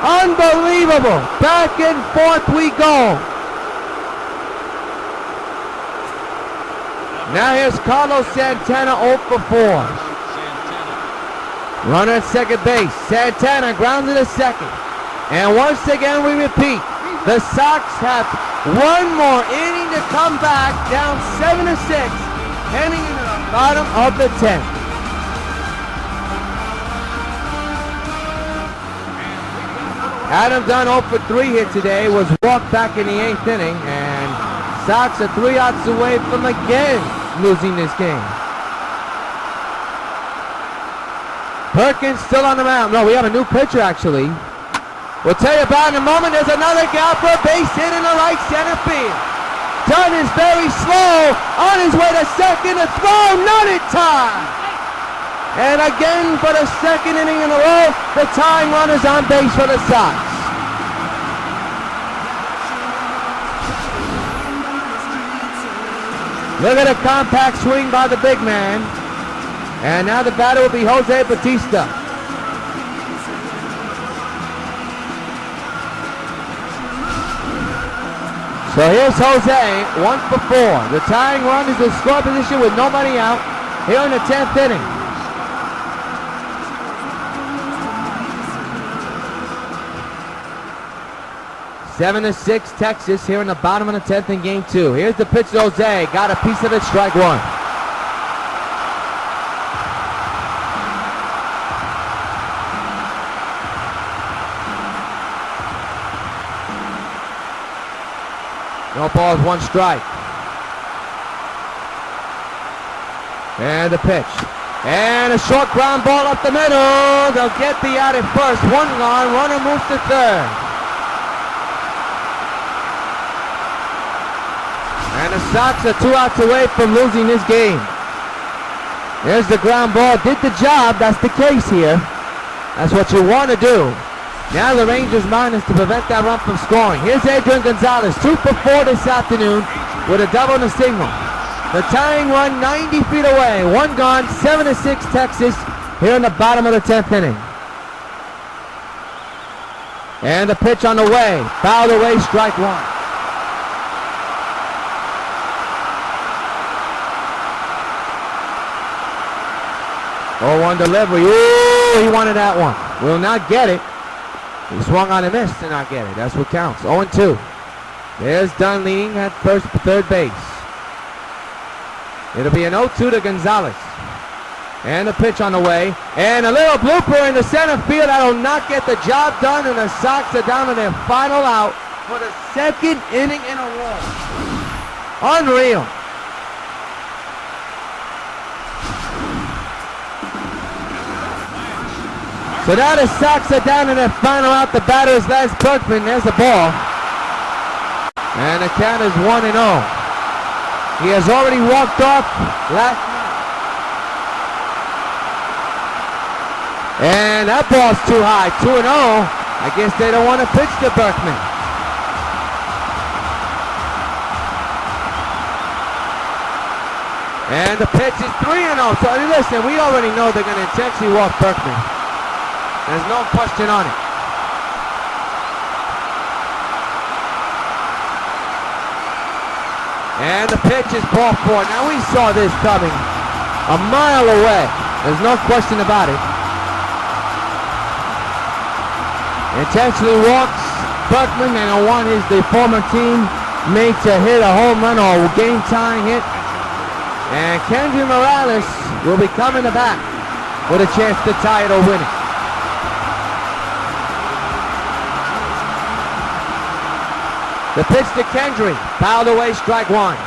Unbelievable. Back and forth we go. Now here's Carlos Santana 0 for 4. Runner at second base. Santana grounded to second. And once again we repeat, the Sox have one more inning to come back, down 7-6, heading into the bottom of the 10th. Adam Dunn 0 for 3 here today, was walked back in the 8th inning, and Sox are 3 outs away from again losing this game. Perkins still on the mound. No, we have a new pitcher actually. We'll tell you about in a moment. There's another gap for a base hit in the right center field. Dunn is very slow on his way to second. A throw, not in time. And again for the second inning in a row, the tying run is on base for the Sox. Look at a compact swing by the big man. And now the batter will be Jose Batista. So here's Jose, 1 for 4. The tying run is in score position with nobody out here in the 10th inning. Seven to 6 Texas here in the bottom of the 10th in game 2. Here's the pitch to Jose. Got a piece of it, strike 1. No balls, 1 strike. And the pitch. And a short ground ball up the middle. They'll get the out at first. 1 gone. Runner moves to third. And the Sox are 2 outs away from losing this game. There's the ground ball. Did the job. That's the case here. That's what you want to do. Now the Rangers' mind is to prevent that run from scoring. Here's Adrian Gonzalez, 2 for 4 this afternoon with a double and a single. The tying run 90 feet away. 1 gone, 7-6 Texas here in the bottom of the 10th inning. And the pitch on the way. Fouled away, strike 1. Oh, 1 delivery. Ooh, he wanted that one. Will not get it. He swung on and missed to not get it. That's what counts. 0-2. There's Dunn leading at third base. It'll be an 0-2 to Gonzalez. And the pitch on the way. And a little blooper in the center field. That'll not get the job done. And the Sox are down to their final out for the 2nd inning in a row. Unreal. So now the Sox are down to their final out. The batter is Les Berkman. There's the ball. And the count is 1-0. He has already walked off last night. And that ball's too high. 2-0. I guess they don't want to pitch to Berkman. And the pitch is 3-0. So listen, we already know they're going to intentionally walk Berkman. There's no question on it. And the pitch is ball 4. Now we saw this coming a mile away. There's no question about it. Intentionally walks Berkman, and one is the former teammate to hit a home run or game-tying hit. And Kendry Morales will be coming back with a chance to tie it or win it. The pitch to Kendry, fouled away, strike 1.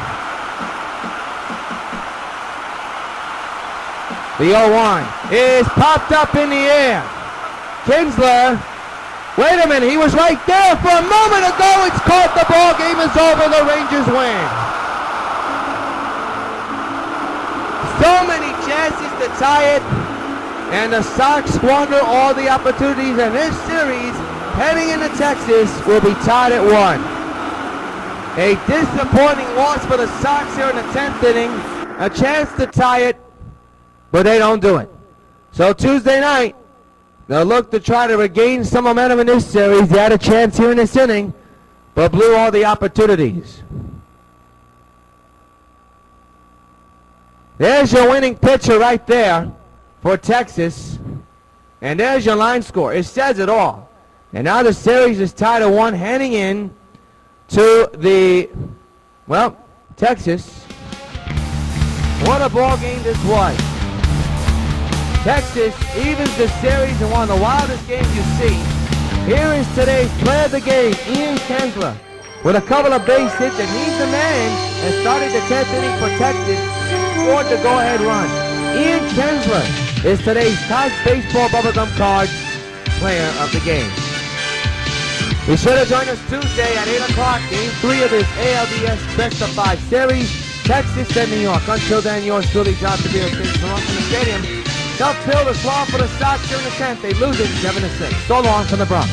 The 0-1 is popped up in the air. Kinsler, wait a minute, he was right there for a moment ago. It's caught, the ball game is over, the Rangers win. So many chances to tie it, and the Sox squander all the opportunities, and this series, heading into Texas, will be tied at 1. A disappointing loss for the Sox here in the 10th inning. A chance to tie it, but they don't do it. So Tuesday night, they'll look to try to regain some momentum in this series. They had a chance here in this inning, but blew all the opportunities. There's your winning pitcher right there for Texas. And there's your line score. It says it all. And now the series is tied at 1, heading in to the, well, Texas. What a ball game this was. Texas evens the series in one of the wildest games you see. Here is today's player of the game, Ian Kinsler, with a couple of base hits, and he's the man that started the 10th inning for Texas and scored the go-ahead run. Ian Kinsler is today's top baseball bubblegum card player of the game. Be sure to join us Tuesday at 8 o'clock, Game 3 of this ALDS Best of 5 series, Texas and New York. Until then, yours truly, John Tobias, from the stadium. Tough pill to swallow for the Sox here in the 10th. They lose it 7-6. So long from the Bronx.